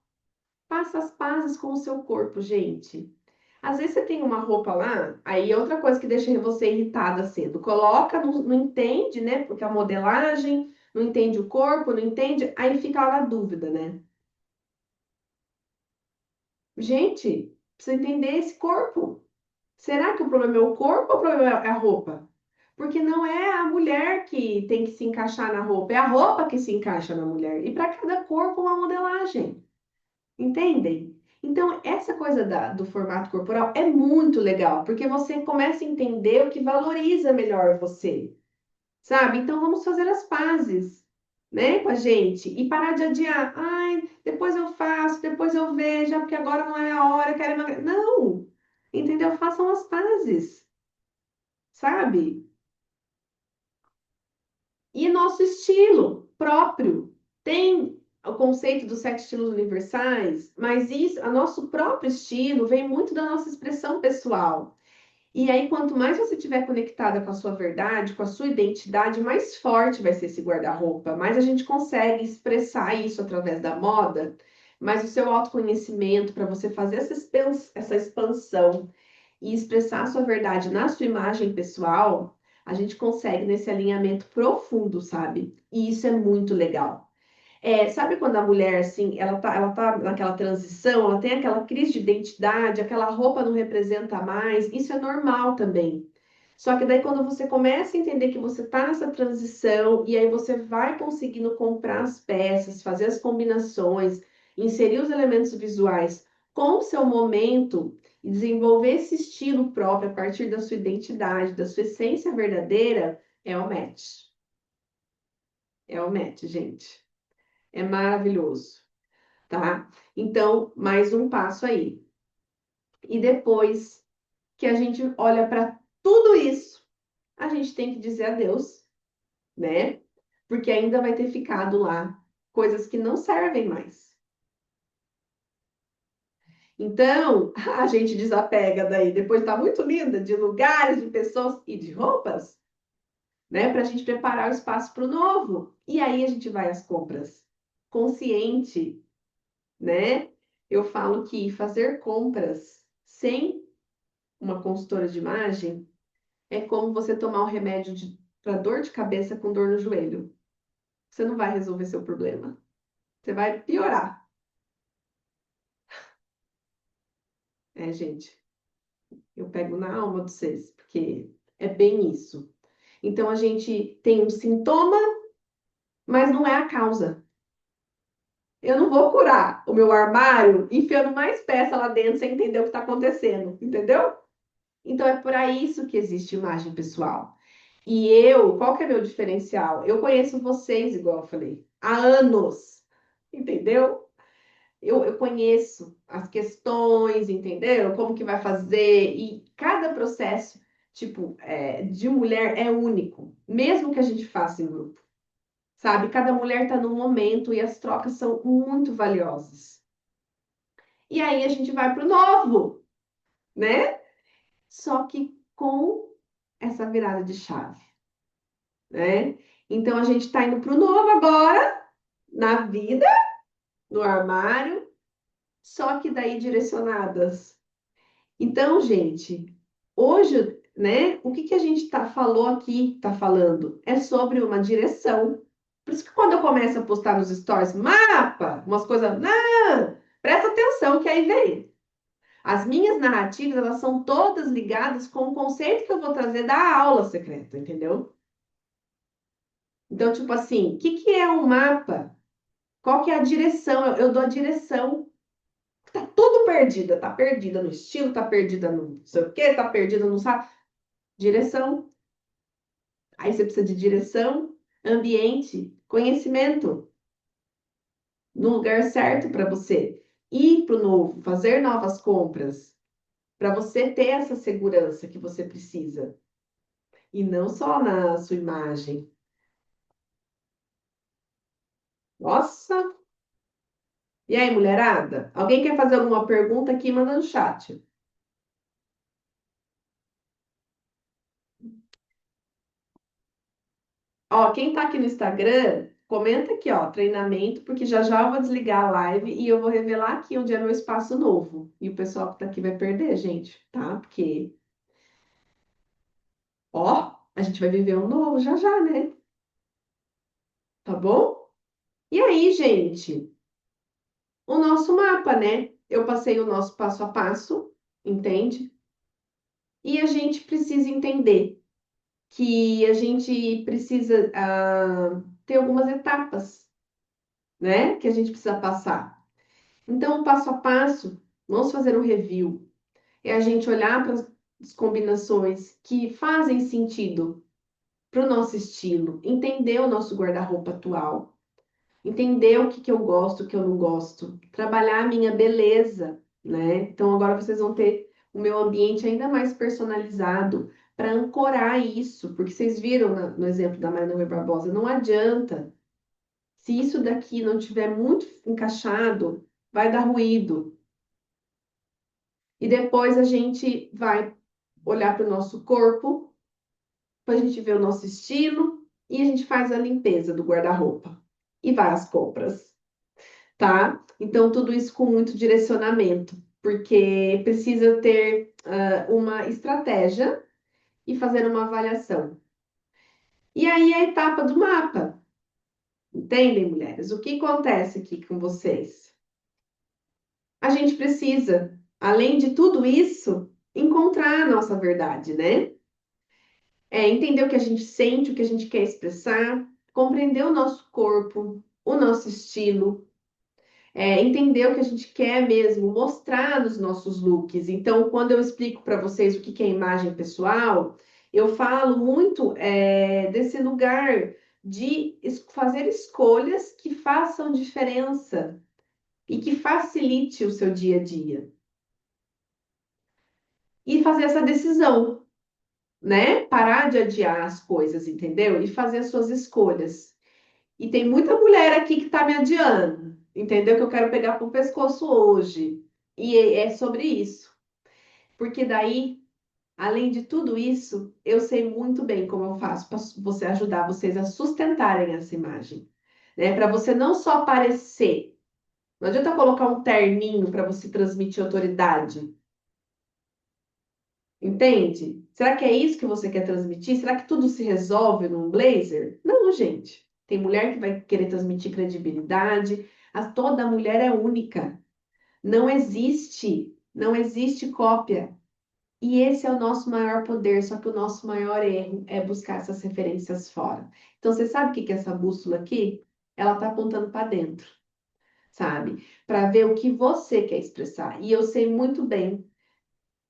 Faça as pazes com o seu corpo, gente. Às vezes você tem uma roupa lá, aí é outra coisa que deixa você irritada cedo. Coloca, não, não entende, né? Porque a modelagem, não entende o corpo, não entende, aí fica lá na dúvida, né? Gente, precisa entender esse corpo. Será que o problema é o corpo ou o problema é a roupa? Porque não é a mulher que tem que se encaixar na roupa, é a roupa que se encaixa na mulher. E para cada corpo, uma modelagem. Entendem? Então, essa coisa do formato corporal é muito legal, porque você começa a entender o que valoriza melhor você, sabe? Então, vamos fazer as pazes, né, com a gente e parar de adiar. Ai, depois eu faço, depois eu vejo, porque agora não é a hora, eu quero emagrecer. Não, entendeu? Façam as pazes, sabe? E nosso estilo próprio. Tem o conceito dos sete estilos universais, mas isso, o nosso próprio estilo vem muito da nossa expressão pessoal. E aí, quanto mais você estiver conectada com a sua verdade, com a sua identidade, mais forte vai ser esse guarda-roupa. Mais a gente consegue expressar isso através da moda, mas o seu autoconhecimento, para você fazer essa expansão e expressar a sua verdade na sua imagem pessoal, a gente consegue nesse alinhamento profundo, sabe? E isso é muito legal. Sabe quando a mulher, assim, ela tá naquela transição, ela tem aquela crise de identidade, aquela roupa não representa mais, isso é normal também. Só que daí quando você começa a entender que você tá nessa transição e aí você vai conseguindo comprar as peças, fazer as combinações, inserir os elementos visuais com o seu momento e desenvolver esse estilo próprio a partir da sua identidade, da sua essência verdadeira, é o match. É o match, gente. É maravilhoso, tá? Então, mais um passo aí. E depois que a gente olha para tudo isso, a gente tem que dizer adeus, né? Porque ainda vai ter ficado lá coisas que não servem mais. Então, a gente desapega daí. Depois tá muito linda de lugares, de pessoas e de roupas, né? Para a gente preparar o espaço para o novo. E aí a gente vai às compras. Consciente, né? Eu falo que fazer compras sem uma consultora de imagem é como você tomar um remédio para dor de cabeça com dor no joelho. Você não vai resolver seu problema. Você vai piorar. É, gente. Eu pego na alma de vocês, porque é bem isso. Então a gente tem um sintoma, mas não é a causa. Eu não vou curar o meu armário enfiando mais peça lá dentro sem entender o que está acontecendo, entendeu? Então é por isso que existe imagem pessoal. E eu, qual que é meu diferencial? Eu conheço vocês, igual eu falei, há anos, entendeu? Eu conheço as questões, entendeu? Como que vai fazer, e cada processo, tipo, de mulher é único, mesmo que a gente faça em grupo, sabe? Cada mulher tá num momento e as trocas são muito valiosas. E aí a gente vai pro novo, né? Só que com essa virada de chave, né? Então a gente tá indo pro novo agora, na vida, no armário, só que daí direcionadas. Então, gente, hoje, né, o que que a gente falou aqui, tá falando, é sobre uma direção. Por isso que quando eu começo a postar nos stories, mapa, umas coisas, não, presta atenção que aí vem. As minhas narrativas, elas são todas ligadas com o conceito que eu vou trazer da aula secreta, entendeu? Então, tipo assim, o que que é um mapa? Qual que é a direção? Eu dou a direção. Tá tudo perdida, tá perdida no estilo, tá perdida no não sei o quê, tá perdida no sabe. Direção. Aí você precisa de direção, ambiente, conhecimento, no lugar certo para você ir para o novo, fazer novas compras, para você ter essa segurança que você precisa. E não só na sua imagem. Nossa! E aí, mulherada? Alguém quer fazer alguma pergunta aqui? Manda no chat. Ó, quem tá aqui no Instagram, comenta aqui, ó, treinamento, porque já já eu vou desligar a live e eu vou revelar aqui onde é meu espaço novo. E o pessoal que tá aqui vai perder, gente, tá? Porque, ó, a gente vai viver um novo já já, né? Tá bom? E aí, gente, o nosso mapa, né? Eu passei o nosso passo a passo, entende? E a gente precisa entender que a gente precisa ter algumas etapas, né? Que a gente precisa passar. Então, passo a passo, vamos fazer um review. É a gente olhar para as combinações que fazem sentido para o nosso estilo, entender o nosso guarda-roupa atual, entender o que que eu gosto, o que eu não gosto, trabalhar a minha beleza, né? Então, agora vocês vão ter o meu ambiente ainda mais personalizado para ancorar isso, porque vocês viram no exemplo da Maria Barbosa, não adianta. Se isso daqui não tiver muito encaixado, vai dar ruído. E depois a gente vai olhar para o nosso corpo, para a gente ver o nosso estilo e a gente faz a limpeza do guarda-roupa e vai às compras, tá? Então, tudo isso com muito direcionamento, porque precisa ter uma estratégia e fazer uma avaliação. E aí a etapa do mapa, entendem, mulheres? O que acontece aqui com vocês? A gente precisa, além de tudo isso, encontrar a nossa verdade, né? Entender o que a gente sente, o que a gente quer expressar, compreender o nosso corpo, o nosso estilo, entender o que a gente quer mesmo mostrar nos nossos looks. Então, quando eu explico para vocês o que que é imagem pessoal, eu falo muito desse lugar de fazer escolhas que façam diferença e que facilite o seu dia a dia. E fazer essa decisão, né? Parar de adiar as coisas, entendeu? E fazer as suas escolhas. E tem muita mulher aqui que tá me adiando, entendeu? Que eu quero pegar pro pescoço hoje. E é sobre isso. Porque daí, além de tudo isso, eu sei muito bem como eu faço para você ajudar vocês a sustentarem essa imagem, né? Para você não só aparecer. Não adianta colocar um terninho para você transmitir autoridade. Entende? Será que é isso que você quer transmitir? Será que tudo se resolve num blazer? Não, gente. Tem mulher que vai querer transmitir credibilidade. Toda mulher é única. Não existe cópia. E esse é o nosso maior poder, só que o nosso maior erro é buscar essas referências fora. Então, você sabe o que que é essa bússola aqui? Ela está apontando para dentro, sabe? Para ver o que você quer expressar. E eu sei muito bem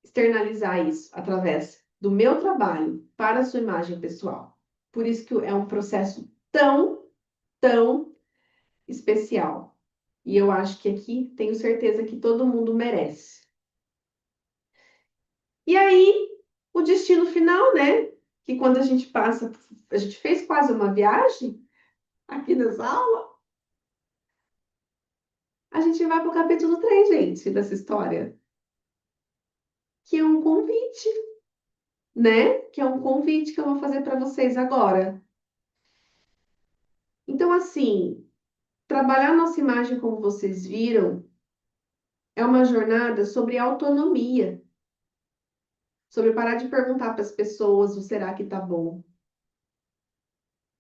externalizar isso através do meu trabalho para a sua imagem pessoal. Por isso que é um processo tão especial. E eu acho que aqui tenho certeza que todo mundo merece. E aí, o destino final, né? Que quando a gente passa, a gente fez quase uma viagem aqui nessa aula, a gente vai para o capítulo 3, gente, dessa história, que é um convite, né? Que é um convite que eu vou fazer para vocês agora. Então, assim, trabalhar nossa imagem, como vocês viram, é uma jornada sobre autonomia, sobre parar de perguntar para as pessoas o será que tá bom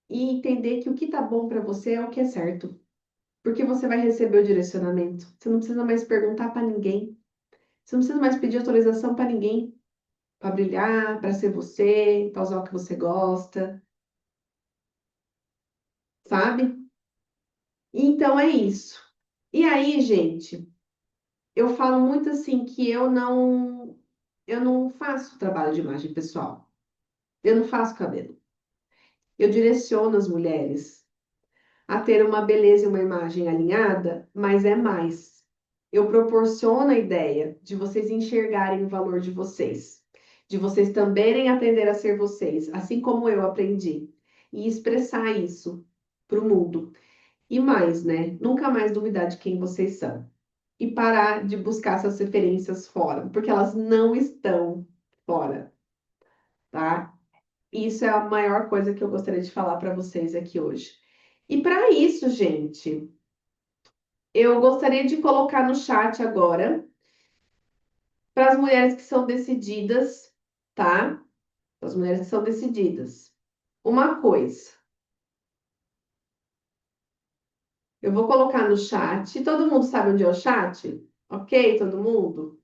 e entender que o que tá bom para você é o que é certo, porque você vai receber o direcionamento. Você não precisa mais perguntar para ninguém, você não precisa mais pedir autorização para ninguém para brilhar, para ser você, para usar o que você gosta, sabe? Então é isso. E aí, gente, eu falo muito assim que eu não faço trabalho de imagem pessoal. Eu não faço cabelo. Eu direciono as mulheres a ter uma beleza e uma imagem alinhada, mas é mais. Eu proporciono a ideia de vocês enxergarem o valor de vocês, de vocês também aprender a ser vocês, assim como eu aprendi, e expressar isso para o mundo. E mais, né? Nunca mais duvidar de quem vocês são. E parar de buscar essas referências fora, porque elas não estão fora, tá? Isso é a maior coisa que eu gostaria de falar para vocês aqui hoje. E para isso, gente, eu gostaria de colocar no chat agora, para as mulheres que são decididas, tá? As mulheres que são decididas. Uma coisa, eu vou colocar no chat. Todo mundo sabe onde é o chat? Ok, todo mundo?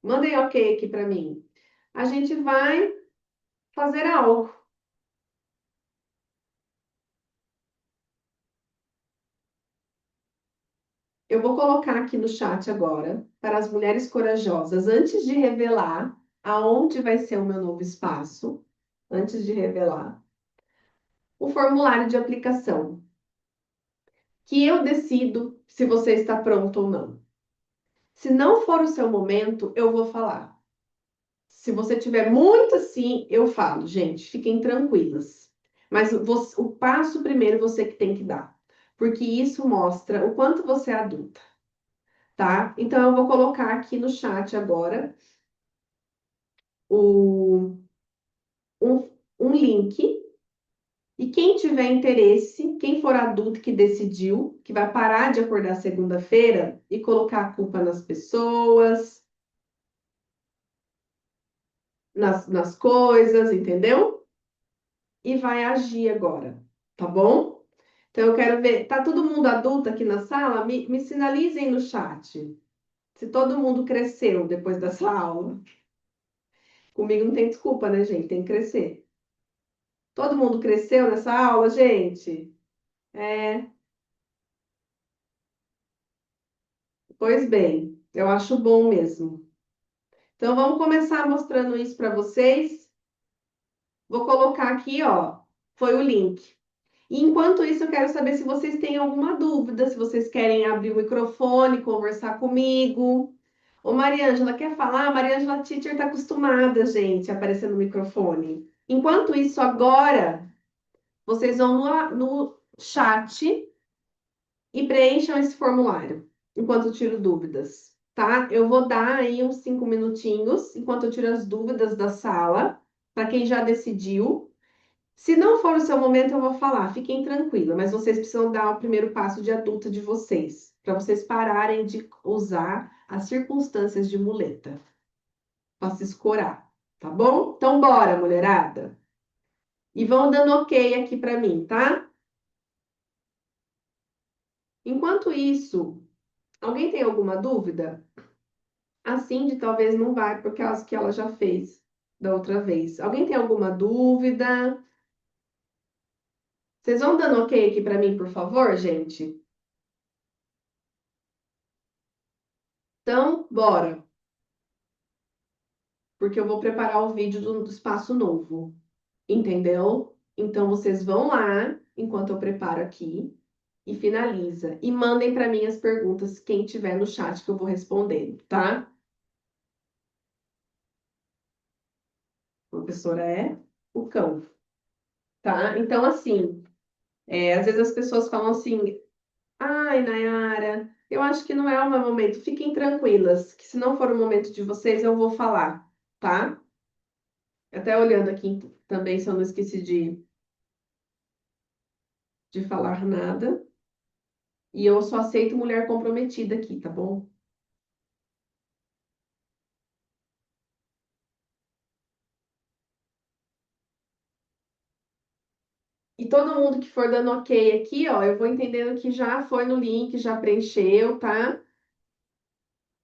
Mandem ok aqui para mim. A gente vai fazer algo. Eu vou colocar aqui no chat agora, para as mulheres corajosas, antes de revelar aonde vai ser o meu novo espaço, antes de revelar, o formulário de aplicação, que eu decido se você está pronto ou não. Se não for o seu momento, eu vou falar. Se você tiver muito assim, eu falo, gente, fiquem tranquilas. Mas o passo primeiro você que tem que dar, porque isso mostra o quanto você é adulta, tá? Então eu vou colocar aqui no chat agora o, um link. E quem tiver interesse, quem for adulto que decidiu, que vai parar de acordar segunda-feira e colocar a culpa nas pessoas, nas coisas, entendeu? E vai agir agora, tá bom? Então eu quero ver, tá todo mundo adulto aqui na sala? Me sinalizem no chat se todo mundo cresceu depois dessa aula. Comigo não tem desculpa, né, gente? Tem que crescer. Todo mundo cresceu nessa aula, gente? É, pois bem, eu acho bom mesmo. Então vamos começar mostrando isso para vocês. Vou colocar aqui, ó, foi o link. E enquanto isso, eu quero saber se vocês têm alguma dúvida, se vocês querem abrir o microfone, conversar comigo. Ô, Mariângela, quer falar? Mariângela Teacher está acostumada, gente, a aparecer no microfone. Enquanto isso, agora, vocês vão no chat e preencham esse formulário, enquanto eu tiro dúvidas, tá? Eu vou dar aí uns 5 minutinhos, enquanto eu tiro as dúvidas da sala, para quem já decidiu. Se não for o seu momento, eu vou falar, fiquem tranquilos, mas vocês precisam dar o primeiro passo de adulta de vocês, para vocês pararem de usar as circunstâncias de muleta, para se escorar, tá bom? Então, bora, mulherada. E vão dando ok aqui para mim, tá? Enquanto isso, alguém tem alguma dúvida? A Cindy talvez não vai, por causa que ela já fez da outra vez. Alguém tem alguma dúvida? Vocês vão dando ok aqui para mim, por favor, gente? Então, bora, porque eu vou preparar o vídeo do espaço novo, entendeu? Então, vocês vão lá, enquanto eu preparo aqui, e finaliza. E mandem para mim as perguntas, quem tiver no chat, que eu vou respondendo, tá? A professora é o cão, tá? Então, assim, às vezes as pessoas falam assim, ai, Nayara, eu acho que não é o meu momento. Fiquem tranquilas, que se não for o momento de vocês, eu vou falar, tá? Até olhando aqui também, se eu não esqueci de falar nada. E eu só aceito mulher comprometida aqui, tá bom? E todo mundo que for dando ok aqui, ó, eu vou entendendo que já foi no link, já preencheu, tá?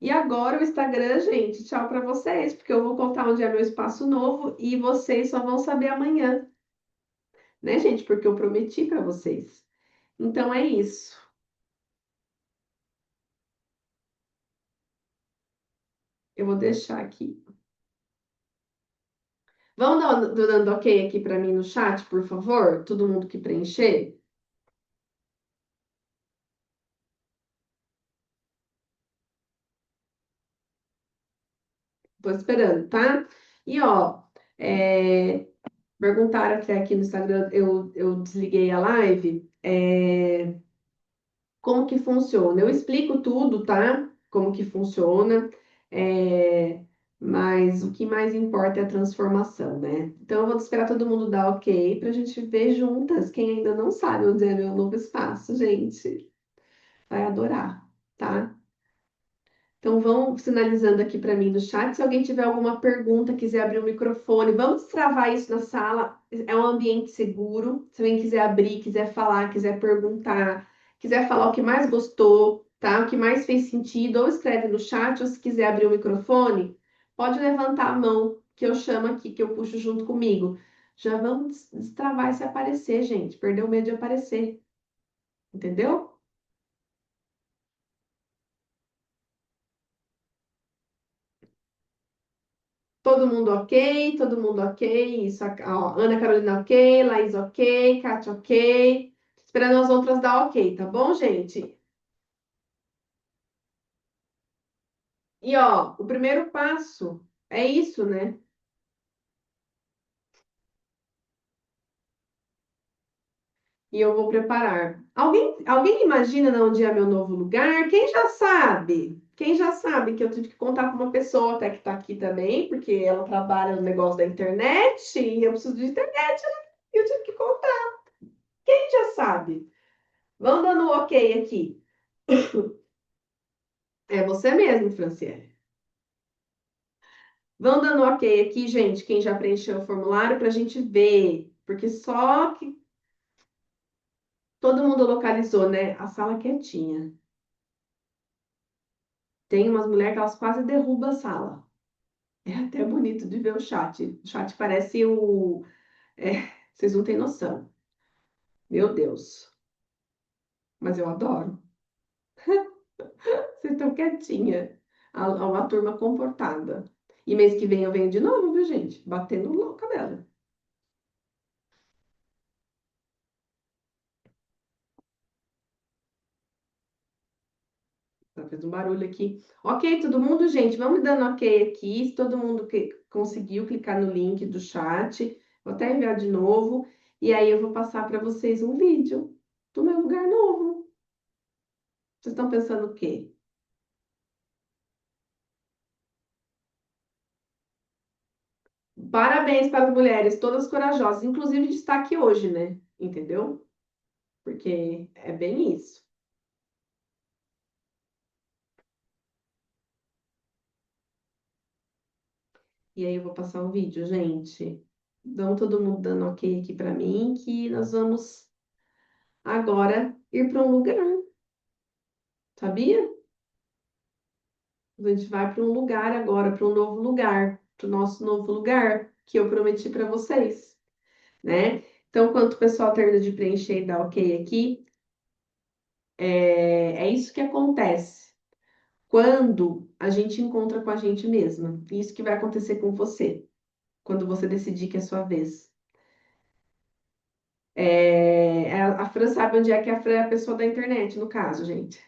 E agora o Instagram, gente, tchau pra vocês, porque eu vou contar onde é meu espaço novo e vocês só vão saber amanhã, né, gente? Porque eu prometi pra vocês. Então é isso. Eu vou deixar aqui. Vão dando ok aqui pra mim no chat, por favor? Todo mundo que preencher. Tô esperando, tá? E ó, perguntaram até aqui no Instagram, eu desliguei a live. Como que funciona? Eu explico tudo, tá? Como que funciona. é, mas o que mais importa é a transformação, né? Então eu vou esperar todo mundo dar ok pra gente ver juntas. Quem ainda não sabe onde é meu novo espaço, gente, vai adorar, tá? Então, vão sinalizando aqui para mim no chat. Se alguém tiver alguma pergunta, quiser abrir o microfone, vamos destravar isso na sala. É um ambiente seguro. Se alguém quiser abrir, quiser falar, quiser perguntar, quiser falar o que mais gostou, tá? O que mais fez sentido, ou escreve no chat, ou se quiser abrir o microfone, pode levantar a mão, que eu chamo aqui, que eu puxo junto comigo. Já vamos destravar e se aparecer, gente. Perdeu o medo de aparecer, entendeu? Todo mundo ok, todo mundo ok. Isso, ó, Ana Carolina ok, Laís ok, Kátia ok. Esperando as outras dar ok, tá bom, gente? E ó, o primeiro passo é isso, né? E eu vou preparar. Alguém imagina de onde é meu novo lugar? Quem já sabe? Quem já sabe que eu tive que contar com uma pessoa até que tá aqui também, porque ela trabalha no negócio da internet e eu preciso de internet, né? E eu tive que contar. Quem já sabe? Vamos dando um ok aqui. É você mesmo, Franciele. Vão dando ok aqui, gente, quem já preencheu o formulário para a gente ver, porque só que todo mundo localizou, né? A sala quietinha. Tem umas mulheres que elas quase derrubam a sala. É até bonito de ver o chat. O chat parece o. Vocês não têm noção. Meu Deus. Mas eu adoro. Vocês estão quietinha. Uma turma comportada. E mês que vem eu venho de novo, viu, gente? Batendo louca dela. Tá, fez um barulho aqui. Ok, todo mundo, gente, vamos dando ok aqui. Se todo mundo que conseguiu clicar no link do chat, vou até enviar de novo. E aí eu vou passar para vocês um vídeo do meu lugar novo. Vocês estão pensando o quê? Parabéns para as mulheres, todas corajosas, inclusive de estar aqui hoje, né? Entendeu? Porque é bem isso. E aí eu vou passar um vídeo, gente. Então, todo mundo dando ok aqui para mim, que nós vamos agora ir para um lugar, sabia? A gente vai para um lugar agora, para um novo lugar, para o nosso novo lugar que eu prometi para vocês, né? Então, enquanto o pessoal termina de preencher e dar ok aqui, é isso que acontece quando a gente encontra com a gente mesma. Isso que vai acontecer com você, quando você decidir que é a sua vez. A Fran sabe onde é que a Fran é a pessoa da internet, no caso, gente.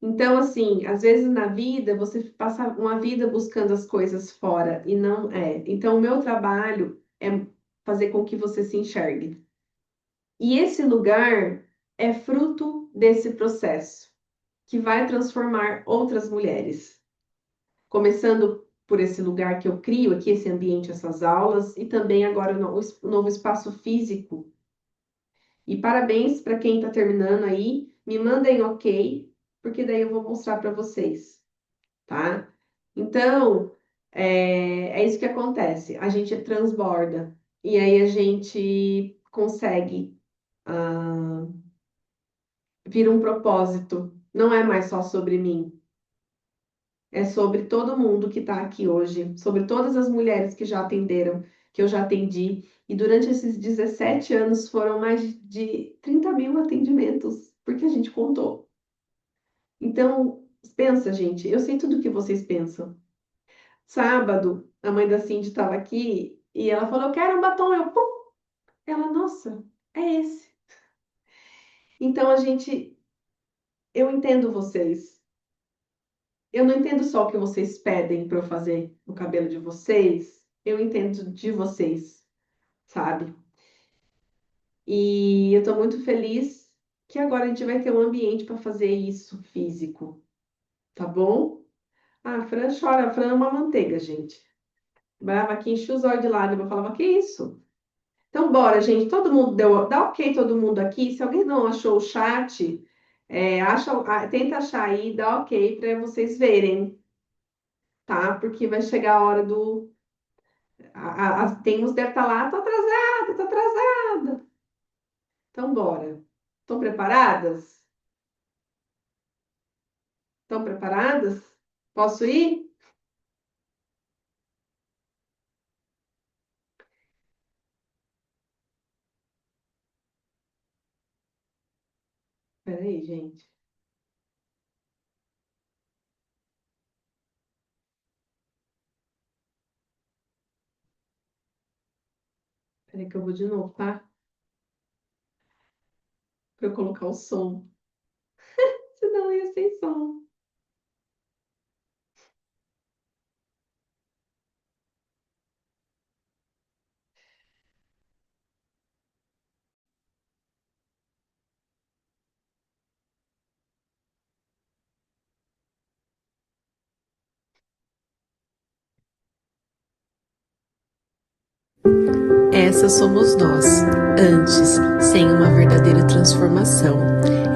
Então, assim, às vezes na vida você passa uma vida buscando as coisas fora e não é. Então, o meu trabalho é fazer com que você se enxergue. E esse lugar é fruto desse processo que vai transformar outras mulheres. Começando por esse lugar que eu crio aqui, esse ambiente, essas aulas, e também agora o novo espaço físico. E parabéns para quem está terminando aí. Me mandem ok, porque daí eu vou mostrar para vocês, tá? Então, é isso que acontece. A gente transborda e aí a gente consegue vir um propósito. Não é mais só sobre mim, é sobre todo mundo que está aqui hoje, sobre todas as mulheres que já atenderam, que eu já atendi. E durante esses 17 anos foram mais de 30 mil atendimentos, porque a gente contou. Então, pensa, gente, eu sei tudo o que vocês pensam. Sábado, a mãe da Cindy estava aqui e ela falou: Eu quero um batom. Eu, pum! Ela, nossa, é esse. Então, eu entendo vocês. Eu não entendo só o que vocês pedem para eu fazer no cabelo de vocês, eu entendo de vocês, sabe? E eu estou muito feliz que agora a gente vai ter um ambiente para fazer isso físico, tá bom? Ah, a Fran chora, a Fran é uma manteiga, gente. Brava aqui, enche os olhos de lágrima, eu falava, que isso? Então, bora, gente, todo mundo dá ok todo mundo aqui. Se alguém não achou o chat, tenta achar aí, dá ok para vocês verem, tá? Porque vai chegar a hora do tem uns que deve estar lá, tô atrasada, tô atrasada. Então, bora. Estão preparadas? Estão preparadas? Posso ir? Peraí, gente. Peraí que eu vou de novo, tá? Para eu colocar o som. Senão ia sem som. Essas somos nós, antes, sem uma verdadeira transformação.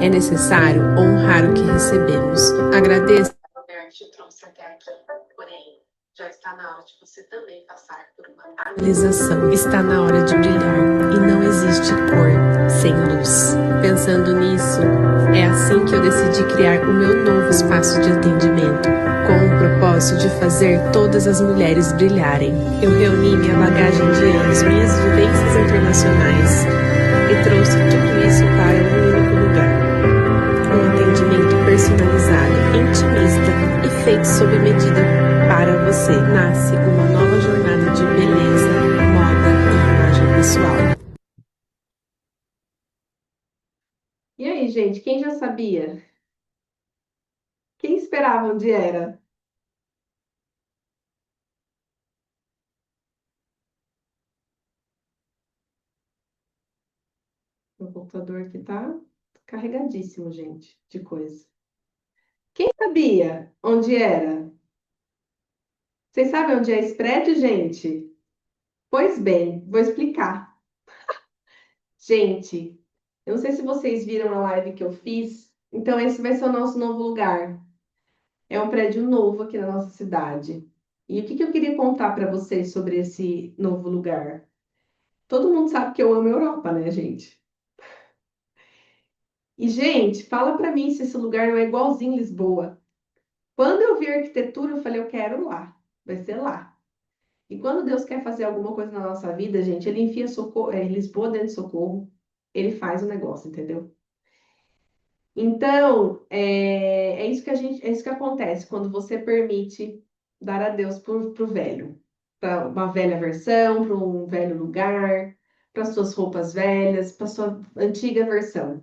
É necessário honrar o que recebemos. Agradeça. O lugar que te trouxe até aqui, porém, já está na hora de você também passar por uma realização. Está na hora de brilhar e não existe cor sem luz. Pensando nisso, é assim que eu decidi criar o meu novo espaço de atendimento, com o propósito de fazer todas as mulheres brilharem. Eu reuni minha bagagem de anos, minhas vivências internacionais e trouxe tudo isso para um único lugar. Um atendimento personalizado, intimista e feito sob medida para você. Nasce uma nova jornada de beleza, moda e imagem pessoal. E aí, gente, quem já sabia? Quem esperava onde era? O computador aqui tá carregadíssimo, gente, de coisa. Quem sabia onde era? Vocês sabem onde é esse prédio, gente? Pois bem, vou explicar. Gente, eu não sei se vocês viram a live que eu fiz. Então, esse vai ser o nosso novo lugar. É um prédio novo aqui na nossa cidade. E o que que eu queria contar para vocês sobre esse novo lugar? Todo mundo sabe que eu amo a Europa, né, gente? E, gente, fala para mim se esse lugar não é igualzinho Lisboa. Quando eu vi arquitetura, eu falei, eu quero lá, vai ser lá. E quando Deus quer fazer alguma coisa na nossa vida, gente, ele enfia socorro, Lisboa dentro de Socorro, ele faz o negócio, entendeu? Então, é isso que é isso que acontece quando você permite dar a Deus pro velho, para uma velha versão, para um velho lugar, para suas roupas velhas, para sua antiga versão.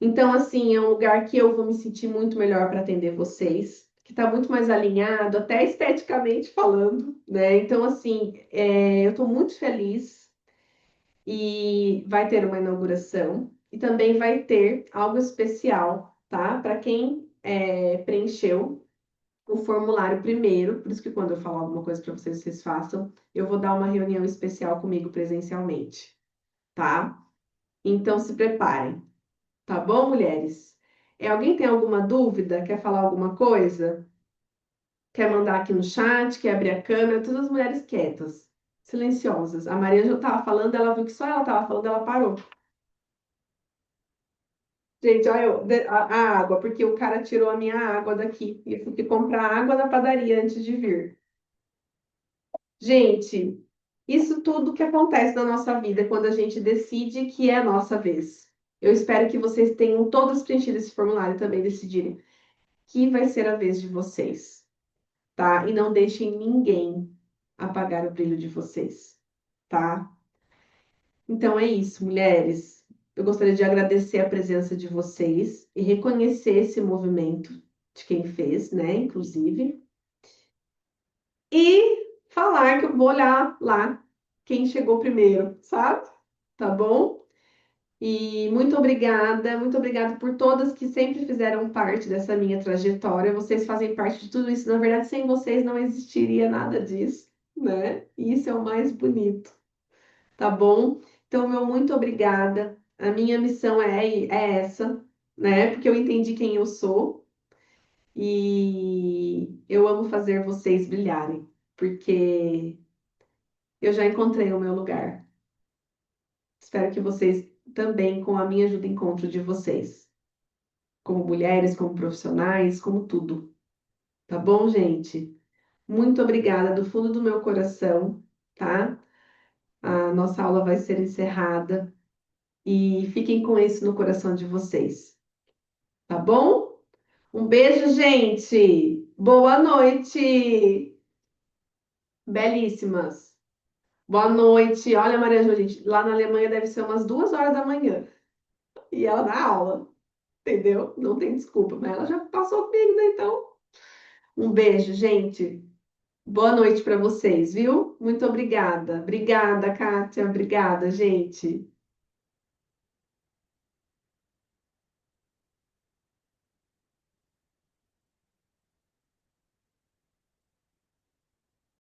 Então, assim, é um lugar que eu vou me sentir muito melhor para atender vocês, que está muito mais alinhado, até esteticamente falando, né? Então, assim, eu estou muito feliz e vai ter uma inauguração e também vai ter algo especial, tá? Para quem preencheu o formulário primeiro, por isso que quando eu falar alguma coisa para vocês, vocês façam, eu vou dar uma reunião especial comigo presencialmente, tá? Então se preparem, tá bom, mulheres? Alguém tem alguma dúvida? Quer falar alguma coisa? Quer mandar aqui no chat? Quer abrir a câmera? Todas as mulheres quietas, silenciosas. A Maria já estava falando, ela viu que só ela estava falando, ela parou. Gente, olha a água, porque o cara tirou a minha água daqui. E eu fui que comprar água na padaria antes de vir. Gente, isso tudo que acontece na nossa vida quando a gente decide que é a nossa vez. Eu espero que vocês tenham todas preenchido esse formulário e também decidirem que vai ser a vez de vocês, tá? E não deixem ninguém apagar o brilho de vocês, tá? Então é isso, mulheres. Eu gostaria de agradecer a presença de vocês e reconhecer esse movimento de quem fez, né, inclusive, e falar que eu vou olhar lá quem chegou primeiro, sabe? Tá bom? E muito obrigada por todas que sempre fizeram parte dessa minha trajetória. Vocês fazem parte de tudo isso. Na verdade, sem vocês não existiria nada disso, né? E isso é o mais bonito. Tá bom? Então, meu muito obrigada. A minha missão é essa, né? Porque eu entendi quem eu sou e eu amo fazer vocês brilharem, porque eu já encontrei o meu lugar. Espero que vocês também, com a minha ajuda, encontrem o de vocês, como mulheres, como profissionais, como tudo. Tá bom, gente? Muito obrigada do fundo do meu coração, tá? A nossa aula vai ser encerrada. E fiquem com isso no coração de vocês, tá bom? Um beijo, gente! Boa noite! Belíssimas! Boa noite! Olha, Maria Jolite, lá na Alemanha deve ser umas 2 horas da manhã. E ela dá aula, entendeu? Não tem desculpa, mas ela já passou comigo, né? Então, um beijo, gente! Boa noite para vocês, viu? Muito obrigada. Obrigada, Kátia. Obrigada, gente.